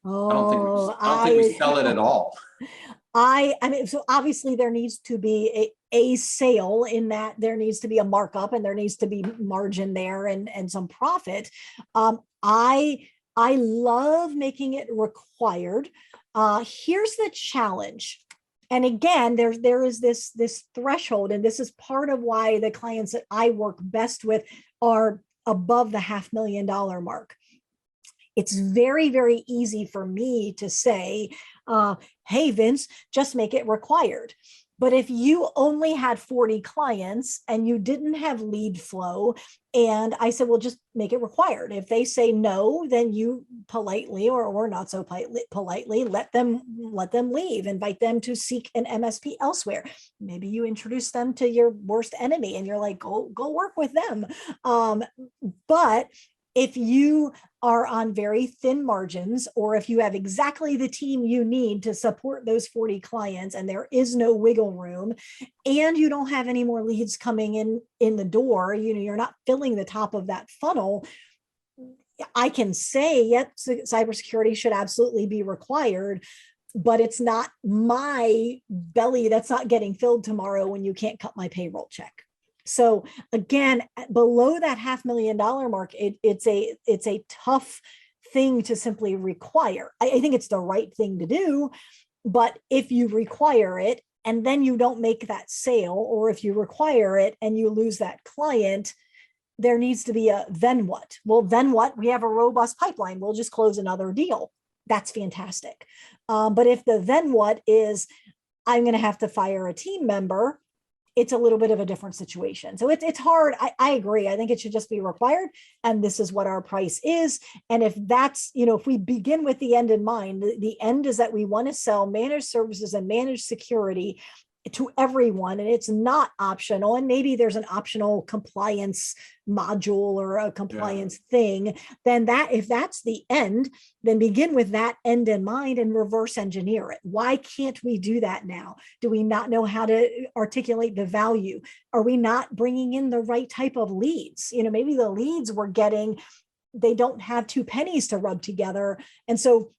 I don't think we sell it at all. So obviously there needs to be a sale, in that there needs to be a markup and there needs to be margin there and some profit. I love making it required. Here's the challenge. And again, there is this threshold, and this is part of why the clients that I work best with are above the $500,000 mark. It's very, very easy for me to say, hey, Vince, just make it required. But if you only had 40 clients and you didn't have lead flow, and I said, well, just make it required. If they say no, then you politely or not so politely let them leave, invite them to seek an MSP elsewhere. Maybe you introduce them to your worst enemy and you're like, go work with them. But if you are on very thin margins, or if you have exactly the team you need to support those 40 clients and there is no wiggle room, and you don't have any more leads coming in the door, you're not filling the top of that funnel, I can say, yep, cybersecurity should absolutely be required, but it's not my belly that's not getting filled tomorrow when you can't cut my payroll check. So again, below that $500,000 mark, it's a tough thing to simply require. I think it's the right thing to do, but if you require it and then you don't make that sale, or if you require it and you lose that client, there needs to be a then what? Well, then what? We have a robust pipeline. We'll just close another deal. That's fantastic. But if the then what is, I'm going to have to fire a team member, it's a little bit of a different situation. So it's hard. I agree. I think it should just be required. And this is what our price is. And if that's, if we begin with the end in mind, the end is that we want to sell managed services and managed security to everyone, and it's not optional. And maybe there's an optional compliance module or a compliance thing. Then if that's the end, then begin with that end in mind and reverse engineer it. Why can't we do that now? Do we not know how to articulate the value? Are we not bringing in the right type of leads? Maybe the leads we're getting, they don't have two pennies to rub together. And so,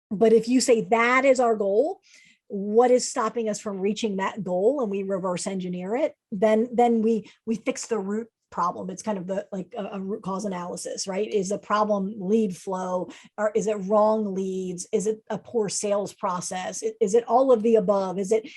but if you say that is our goal, what is stopping us from reaching that goal, and we reverse engineer it, then we fix the root problem. It's kind of a root cause analysis, right? Is the problem lead flow, or is it wrong leads? Is it a poor sales process? Is it all of the above? Is it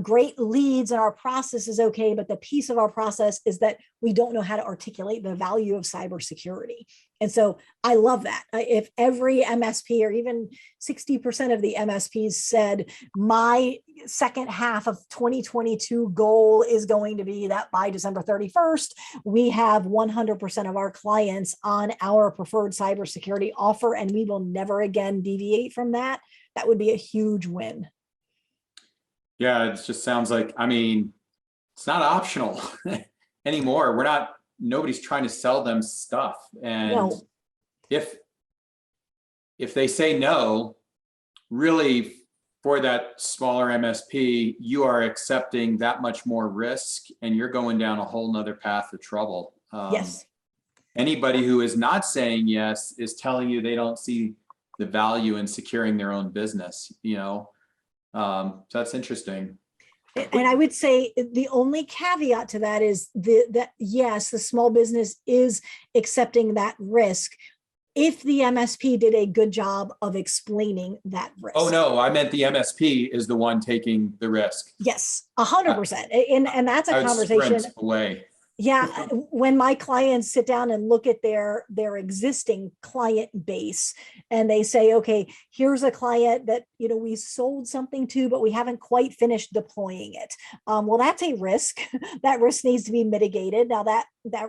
great leads and our process is okay, but the piece of our process is that we don't know how to articulate the value of cybersecurity? And so I love that. If every MSP, or even 60% of the MSPs said, my second half of 2022 goal is going to be that by December 31st, we have 100% of our clients on our preferred cybersecurity offer, and we will never again deviate from that, that would be a huge win. Yeah, it just sounds like, it's not optional anymore. Nobody's trying to sell them stuff. And No. if they say no, really for that smaller MSP, you are accepting that much more risk and you're going down a whole nother path of trouble. Yes. Anybody who is not saying yes is telling you they don't see the value in securing their own business, so that's interesting. And I would say the only caveat to that is that yes, the small business is accepting that risk if the MSP did a good job of explaining that risk. Oh no, I meant the MSP is the one taking the risk. Yes, 100%. And that's a conversation away. Yeah, when my clients sit down and look at their existing client base and they say, okay, here's a client that, we sold something to, but we haven't quite finished deploying it. Well, that's a risk. That risk needs to be mitigated. Now that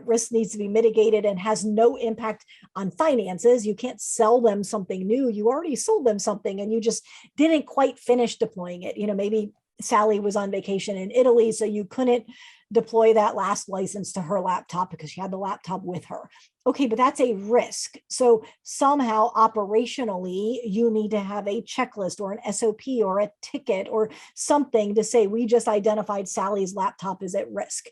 risk needs to be mitigated and has no impact on finances. You can't sell them something new. You already sold them something and you just didn't quite finish deploying it. Maybe Sally was on vacation in Italy, so you couldn't deploy that last license to her laptop because she had the laptop with her. Okay, but that's a risk. So somehow operationally, you need to have a checklist or an SOP or a ticket or something to say, we just identified Sally's laptop is at risk.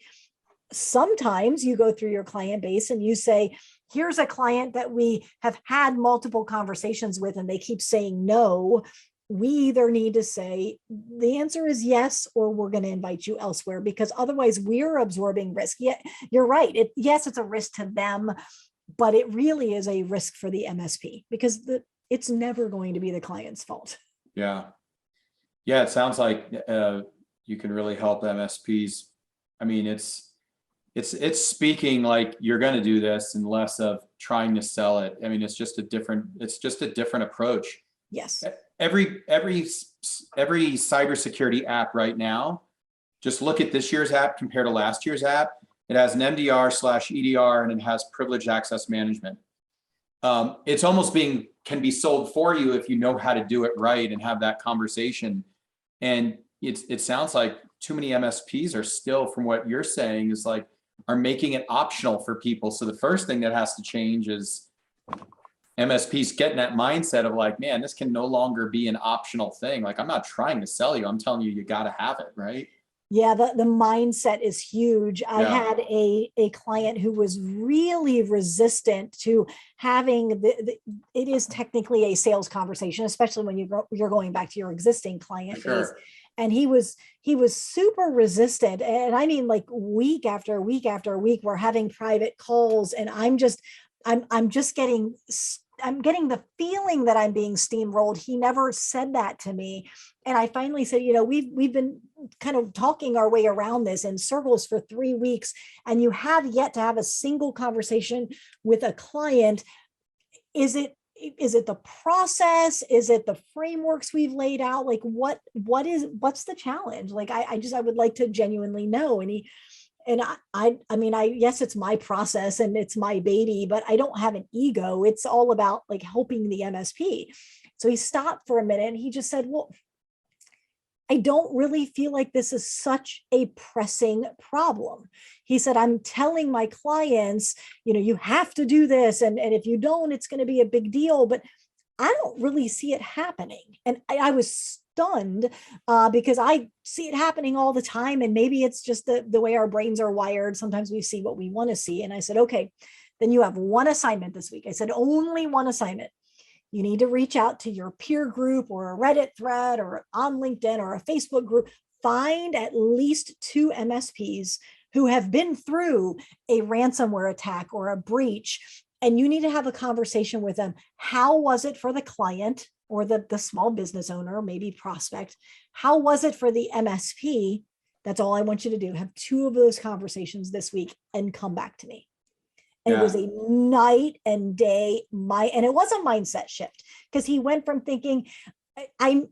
Sometimes you go through your client base and you say, here's a client that we have had multiple conversations with and they keep saying no. We either need to say the answer is yes, or we're going to invite you elsewhere, because otherwise we're absorbing risk. Yeah, you're right. Yes, it's a risk to them, but it really is a risk for the MSP because it's never going to be the client's fault. Yeah. Yeah. It sounds like you can really help MSPs. It's speaking like you're going to do this and less of trying to sell it. It's just a different approach. Yes. Every cybersecurity app right now just look at this year's app compared to last year's app. It has an MDR/EDR, and it has privileged access management. It's almost can be sold for you if you know how to do it right and have that conversation. And it sounds like too many MSPs are still, from what you're saying, is like, are making it optional for people. So the first thing that has to change is MSPs getting that mindset of like, man, this can no longer be an optional thing. Like, I'm not trying to sell you. I'm telling you, you got to have it, right? Yeah, the mindset is huge. I had a client who was really resistant to having it is technically a sales conversation, especially when you're going back to your existing client base. And he was super resistant. And I mean, like week after week after week, we're having private calls, and I'm getting the feeling that I'm being steamrolled. He never said that to me. And I finally said, we've been kind of talking our way around this in circles for 3 weeks, and you have yet to have a single conversation with a client. Is it the process? Is it the frameworks we've laid out? Like what's the challenge? Like, I would like to genuinely know. And I mean, yes, it's my process and it's my baby, but I don't have an ego. It's all about like helping the MSP. So he stopped for a minute and he just said, well, I don't really feel like this is such a pressing problem. He said, I'm telling my clients, you have to do this. And if you don't, it's going to be a big deal, but I don't really see it happening. And I was stunned because I see it happening all the time. And maybe it's just the way our brains are wired. Sometimes we see what we want to see. And I said, okay, then you have one assignment this week. I said, only one assignment. You need to reach out to your peer group or a Reddit thread or on LinkedIn or a Facebook group. Find at least 2 MSPs who have been through a ransomware attack or a breach. And you need to have a conversation with them. How was it for the client or the small business owner, maybe prospect? How was it for the MSP? That's all I want you to do. Have 2 of those conversations this week and come back to me. And it was a night and day, and it was a mindset shift, because he went from thinking, I'm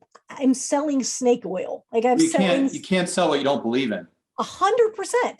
selling snake oil. Like you can't sell what you don't believe in. 100%.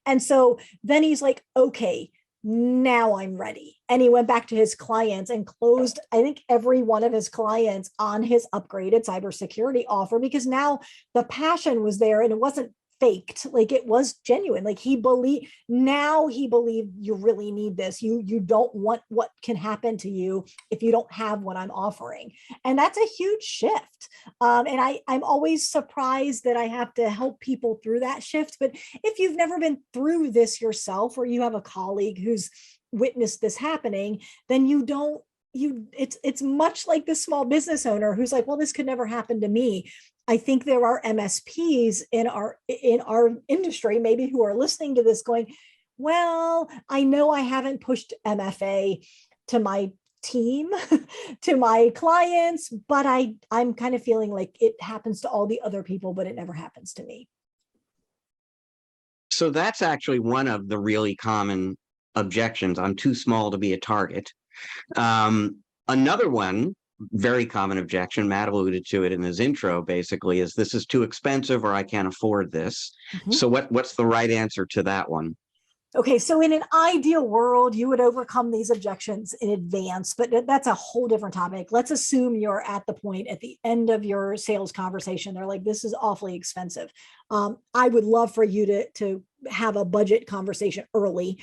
And so then he's like, okay, now I'm ready. And he went back to his clients and closed, I think, every one of his clients on his upgraded cybersecurity offer, because now the passion was there and it wasn't faked. Like it was genuine. Like he believed you really need this. You don't want what can happen to you if you don't have what I'm offering. And that's a huge shift. And I'm always surprised that I have to help people through that shift. But if you've never been through this yourself, or you have a colleague who's witnessed this happening, then it's much like the small business owner who's like, well, this could never happen to me. I think there are MSPs in our industry, maybe, who are listening to this going, well, I know I haven't pushed MFA to my team, to my clients, but I'm kind of feeling like it happens to all the other people, but it never happens to me. So that's actually one of the really common objections. I'm too small to be a target. Another one, very common objection, Matt alluded to it in his intro, basically, is this is too expensive, or I can't afford this. Mm-hmm. So what's the right answer to that one? Okay, so in an ideal world, you would overcome these objections in advance, but that's a whole different topic. Let's assume you're at the point at the end of your sales conversation. They're like, this is awfully expensive. I would love for you to have a budget conversation early,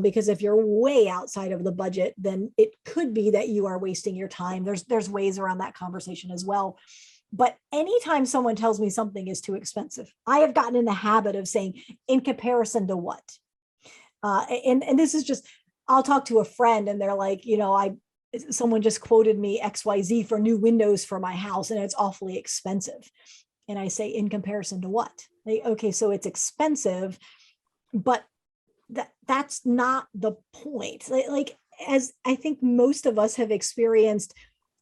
because if you're way outside of the budget, then it could be that you are wasting your time. There's ways around that conversation as well. But anytime someone tells me something is too expensive, I have gotten in the habit of saying, in comparison to what? And this is just, I'll talk to a friend and they're like, someone just quoted me XYZ for new windows for my house and it's awfully expensive. And I say, in comparison to what? Like, okay, so it's expensive, but that's not the point. Like, as I think most of us have experienced,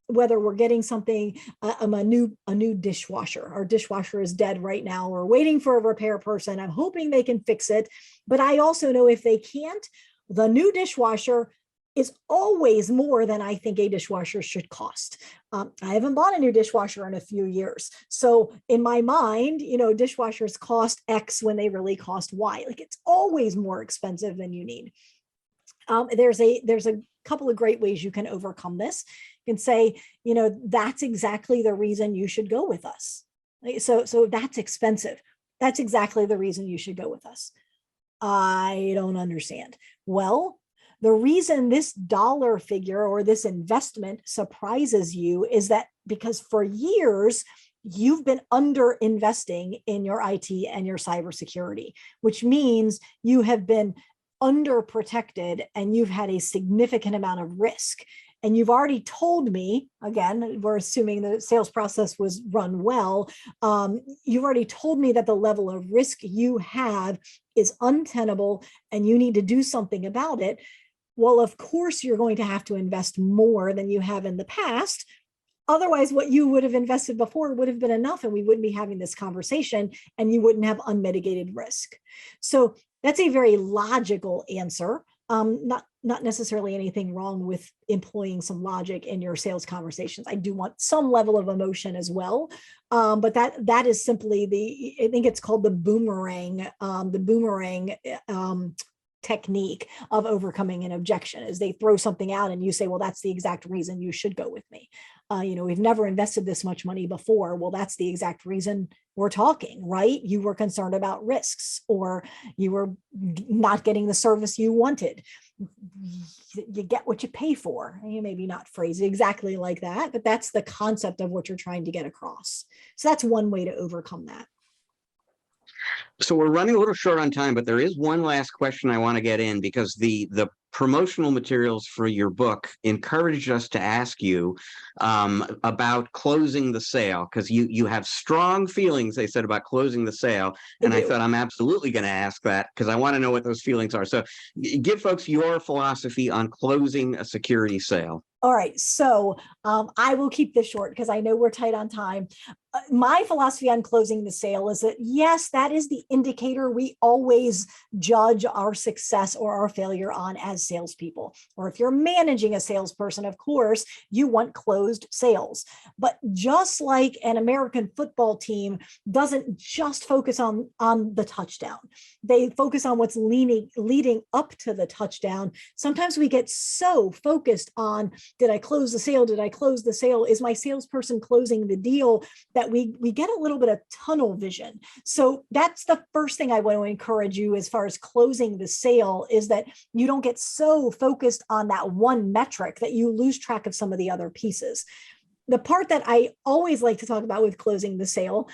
whether we're getting something, a new dishwasher. Our dishwasher is dead right now. We're waiting for a repair person. I'm hoping they can fix it. But I also know if they can't, the new dishwasher is always more than I think a dishwasher should cost. I haven't bought a new dishwasher in a few years. So in my mind, dishwashers cost X when they really cost Y. Like, it's always more expensive than you need. There's a couple of great ways you can overcome this. You can say, that's exactly the reason you should go with us. So that's expensive. That's exactly the reason you should go with us. I don't understand. Well, the reason this dollar figure or this investment surprises you is that because for years, you've been under investing in your IT and your cybersecurity, which means you have been under protected and you've had a significant amount of risk. And you've already told me, again, we're assuming the sales process was run well. You've already told me that the level of risk you have is untenable and you need to do something about it. Well, of course, you're going to have to invest more than you have in the past. Otherwise, what you would have invested before would have been enough and we wouldn't be having this conversation and you wouldn't have unmitigated risk. So that's a very logical answer. Not necessarily anything wrong with employing some logic in your sales conversations. I do want some level of emotion as well. But that is simply I think it's called the boomerang technique of overcoming an objection, is they throw something out and you say, well, that's the exact reason you should go with me. We've never invested this much money before. Well, that's the exact reason we're talking, right? You were concerned about risks, or you were not getting the service you wanted. You get what you pay for. You maybe not phrase it exactly like that, but that's the concept of what you're trying to get across. So that's one way to overcome that. So we're running a little short on time, but there is one last question I want to get in, because the promotional materials for your book encouraged us to ask you about closing the sale, because you have strong feelings, they said, about closing the sale. And I thought I'm absolutely going to ask that because I want to know what those feelings are. So give folks your philosophy on closing a security sale. All right, so I will keep this short because I know we're tight on time. My philosophy on closing the sale is that, yes, that is the indicator we always judge our success or our failure on as salespeople. Or if you're managing a salesperson, of course, you want closed sales. But just like an American football team doesn't just focus on the touchdown, they focus on what's leading up to the touchdown. Sometimes we get so focused on, did I close the sale? Did I close the sale? Is my salesperson closing the deal? That we get a little bit of tunnel vision. So that's the first thing I want to encourage you as far as closing the sale, is that you don't get so focused on that one metric that you lose track of some of the other pieces. The part that I always like to talk about with closing the sale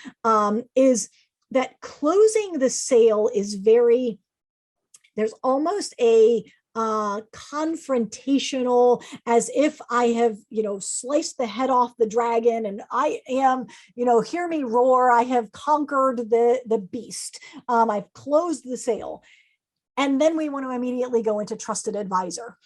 is that closing the sale is there's almost a confrontational, as if I have, sliced the head off the dragon and I am, hear me roar, I have conquered the beast. I've closed the sale. And then we want to immediately go into trusted advisor.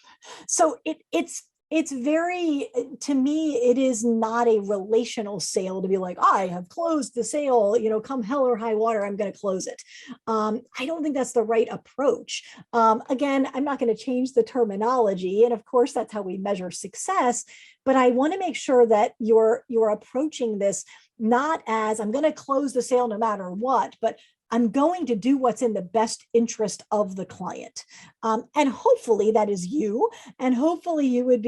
So it's very, to me, it is not a relational sale to be like, I have closed the sale, come hell or high water, I'm going to close it. I don't think that's the right approach. Again, I'm not going to change the terminology. And of course, that's how we measure success. But I want to make sure that you're approaching this not as, I'm going to close the sale no matter what, but I'm going to do what's in the best interest of the client. And hopefully that is you. And hopefully you would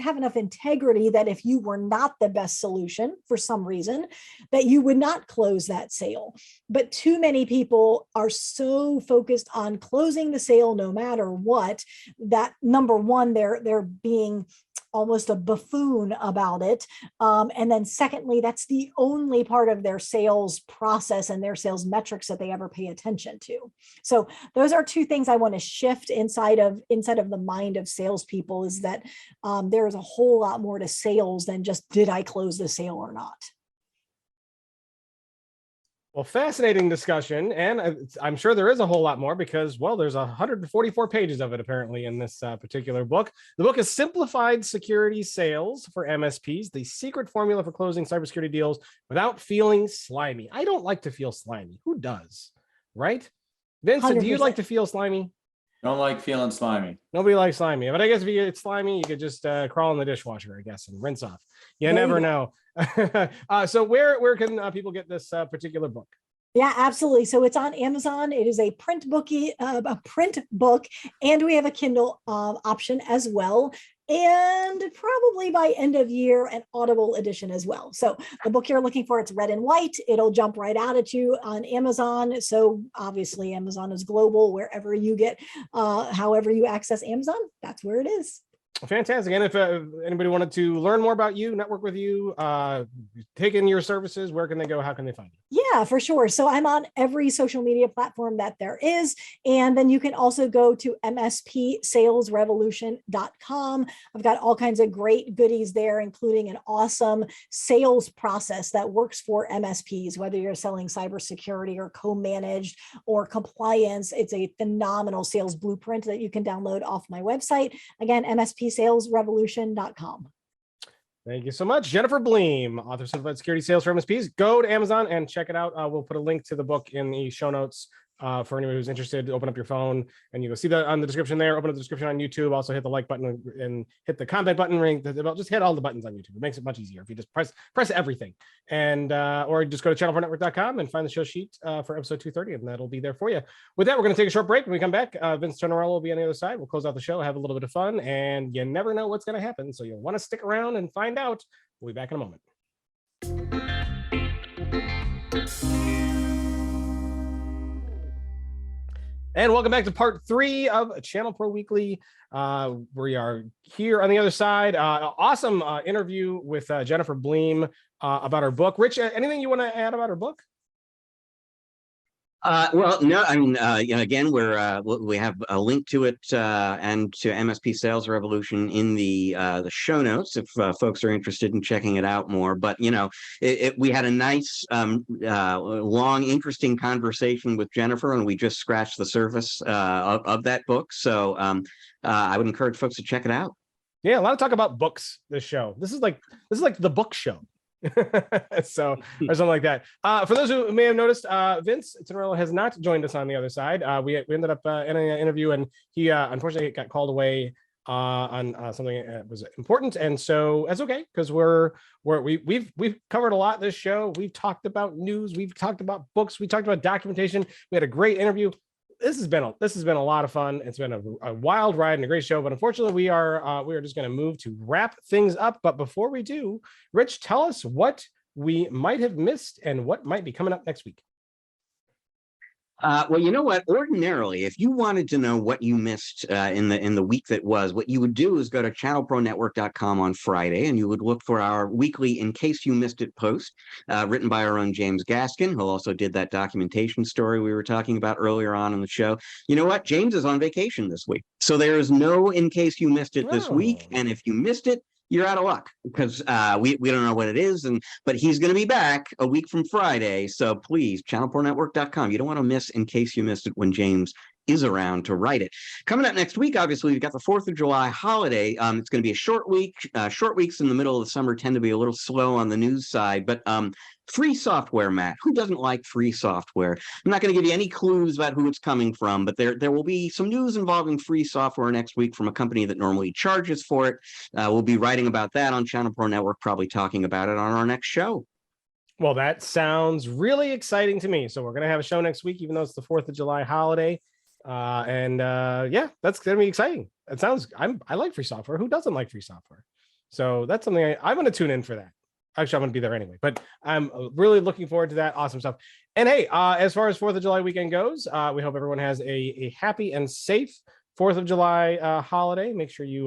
have enough integrity that if you were not the best solution for some reason, that you would not close that sale. But too many people are so focused on closing the sale no matter what, that number one, they're being almost a buffoon about it. And then secondly, that's the only part of their sales process and their sales metrics that they ever pay attention to. So those are two things I want to shift inside of the mind of salespeople, is that there is a whole lot more to sales than just, did I close the sale or not? Well, fascinating discussion. And I'm sure there is a whole lot more because, well, there's 144 pages of it apparently in this particular book. The book is Simplified Security Sales for MSPs, the secret formula for closing cybersecurity deals without feeling slimy. I don't like to feel slimy. Who does? Right? Vincent, 100%. Do you like to feel slimy? Don't like feeling slimy. Nobody likes slimy, but I guess if you get slimy, you could just crawl in the dishwasher, I guess, and rinse off. You There never you know. So where can people get this particular book? Yeah, absolutely. So it's on Amazon. It is a print book, and we have a Kindle option as well. And probably by end of year, an Audible edition as well. So the book you're looking for, it's red and white. It'll jump right out at you on Amazon. So obviously Amazon is global. Wherever you get, however you access Amazon, that's where it is. Fantastic. And if anybody wanted to learn more about you, network with you, take in your services, where can they go? How can they find you? Yeah, for sure. So I'm on every social media platform that there is. And then you can also go to MSPSalesRevolution.com. I've got all kinds of great goodies there, including an awesome sales process that works for MSPs, whether you're selling cybersecurity or co-managed or compliance. It's a phenomenal sales blueprint that you can download off my website. Again, MSPSalesRevolution.com. Thank you so much. Jennifer Bleam, author of Simplified Security Sales for MSPs. Go to Amazon and check it out. We'll put a link to the book in the show notes for anyone who's interested. Open up your phone and you go see that on the description there. Open up the description on YouTube. Also hit the like button and hit the comment button ring. Just hit all the buttons on YouTube. It makes it much easier if you just press everything. And or just go to channelpronetwork.com and find the show sheet for episode 230, and that'll be there for you. With that, we're going to take a short break. When we come back, Vince Tinnirello will be on the other side. We'll close out the show, have a little bit of fun, and you never know what's going to happen. So you'll want to stick around and find out. We'll be back in a moment. And welcome back to part 3 of ChannelPro Weekly. We are here on the other side. Awesome interview with Jennifer Bleam about her book. Rich, anything you want to add about her book? Well, no, I mean, again, we have a link to it and to MSP Sales Revolution in the show notes if folks are interested in checking it out more. But we had a nice, long, interesting conversation with Jennifer, and we just scratched the surface of that book. So I would encourage folks to check it out. Yeah, a lot of talk about books. This show. This is like the book show. So or something like that. For those who may have noticed, Vince Tinnirello has not joined us on the other side. We ended up in an interview, and he unfortunately got called away on something that was important, and so that's okay because we've covered a lot this show. We've talked about news, we've talked about books, we talked about documentation. We had a great interview. This has been a lot of fun. It's been a wild ride and a great show, but unfortunately we are just going to move to wrap things up. But before we do, Rich, tell us what we might have missed and what might be coming up next week. Well, you know what? Ordinarily, if you wanted to know what you missed in the week that was, what you would do is go to channelpronetwork.com on Friday, and you would look for our weekly "In Case You Missed It" post, written by our own James Gaskin, who also did that documentation story we were talking about earlier on in the show. You know what? James is on vacation this week, so there is no "In Case You Missed It" this week, and if you missed it, you're out of luck because we don't know what it is, but he's going to be back a week from Friday. So please, channelpronetwork.com. You don't want to miss In Case You Missed It when James is around to write it. Coming up next week, obviously, we've got the 4th of July holiday. It's going to be a short week. Short weeks in the middle of the summer tend to be a little slow on the news side, but free software, Matt. Who doesn't like free software? I'm not going to give you any clues about who it's coming from, but there will be some news involving free software next week from a company that normally charges for it. We'll be writing about that on Channel Pro Network, probably talking about it on our next show. Well, that sounds really exciting to me. So we're going to have a show next week, even though it's the 4th of July holiday. Yeah, that's going to be exciting. It sounds, I like free software. Who doesn't like free software? So that's something I'm going to tune in for that. Actually, I'm going to be there anyway, but I'm really looking forward to that. Awesome stuff. And hey, as far as 4th of July weekend goes, we hope everyone has a happy and safe 4th of July holiday. Make sure you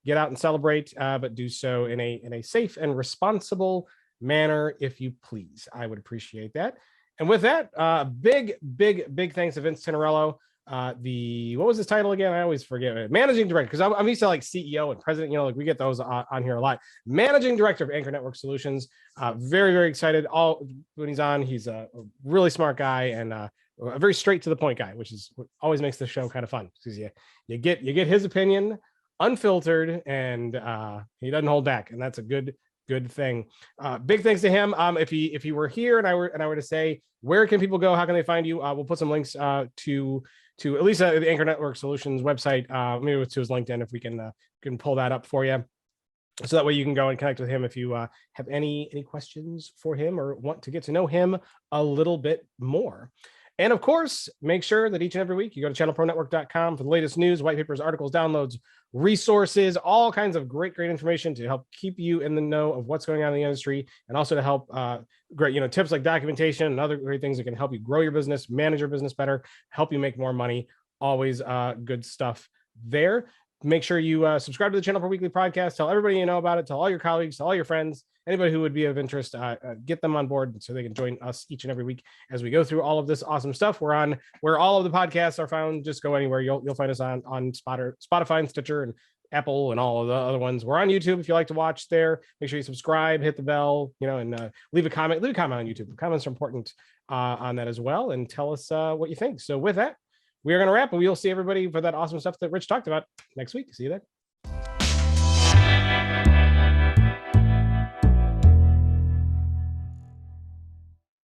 get out and celebrate, but do so in a safe and responsible manner, if you please. I would appreciate that. And with that, big thanks to Vince Tinnirello. What was his title again? I always forget it. Managing Director, because I'm used to like CEO and President, like we get those on here a lot. Managing Director of Anchor Network Solutions. Very excited when he's on. He's a really smart guy and a very straight to the point guy, which is what always makes the show kind of fun because you get his opinion unfiltered and he doesn't hold back, and that's a good thing. Big thanks to him. If he were here and I were to say, where can people go? How can they find you? We'll put some links to to at least the Anchor Network Solutions website, maybe to his LinkedIn if we can pull that up for you. So that way you can go and connect with him if you have any questions for him or want to get to know him a little bit more. And of course, make sure that each and every week you go to channelpronetwork.com for the latest news, white papers, articles, downloads, resources, all kinds of great information to help keep you in the know of what's going on in the industry, and also to help great, tips like documentation and other great things that can help you grow your business, manage your business better, help you make more money. Always good stuff there. Make sure you subscribe to the ChannelPro Weekly podcast. Tell everybody you know about it. Tell all your colleagues, tell all your friends, anybody who would be of interest. Get them on board so they can join us each and every week as we go through all of this awesome stuff. We're on where all of the podcasts are found. Just go anywhere. You'll find us on Spotify and Stitcher and Apple and all of the other ones. We're on YouTube if you like to watch there. Make sure you subscribe, hit the bell, and leave a comment. Leave a comment on YouTube. Comments are important on that as well. And tell us what you think. So with that, we are going to wrap, and we'll see everybody for that awesome stuff that Rich talked about next week. See you then.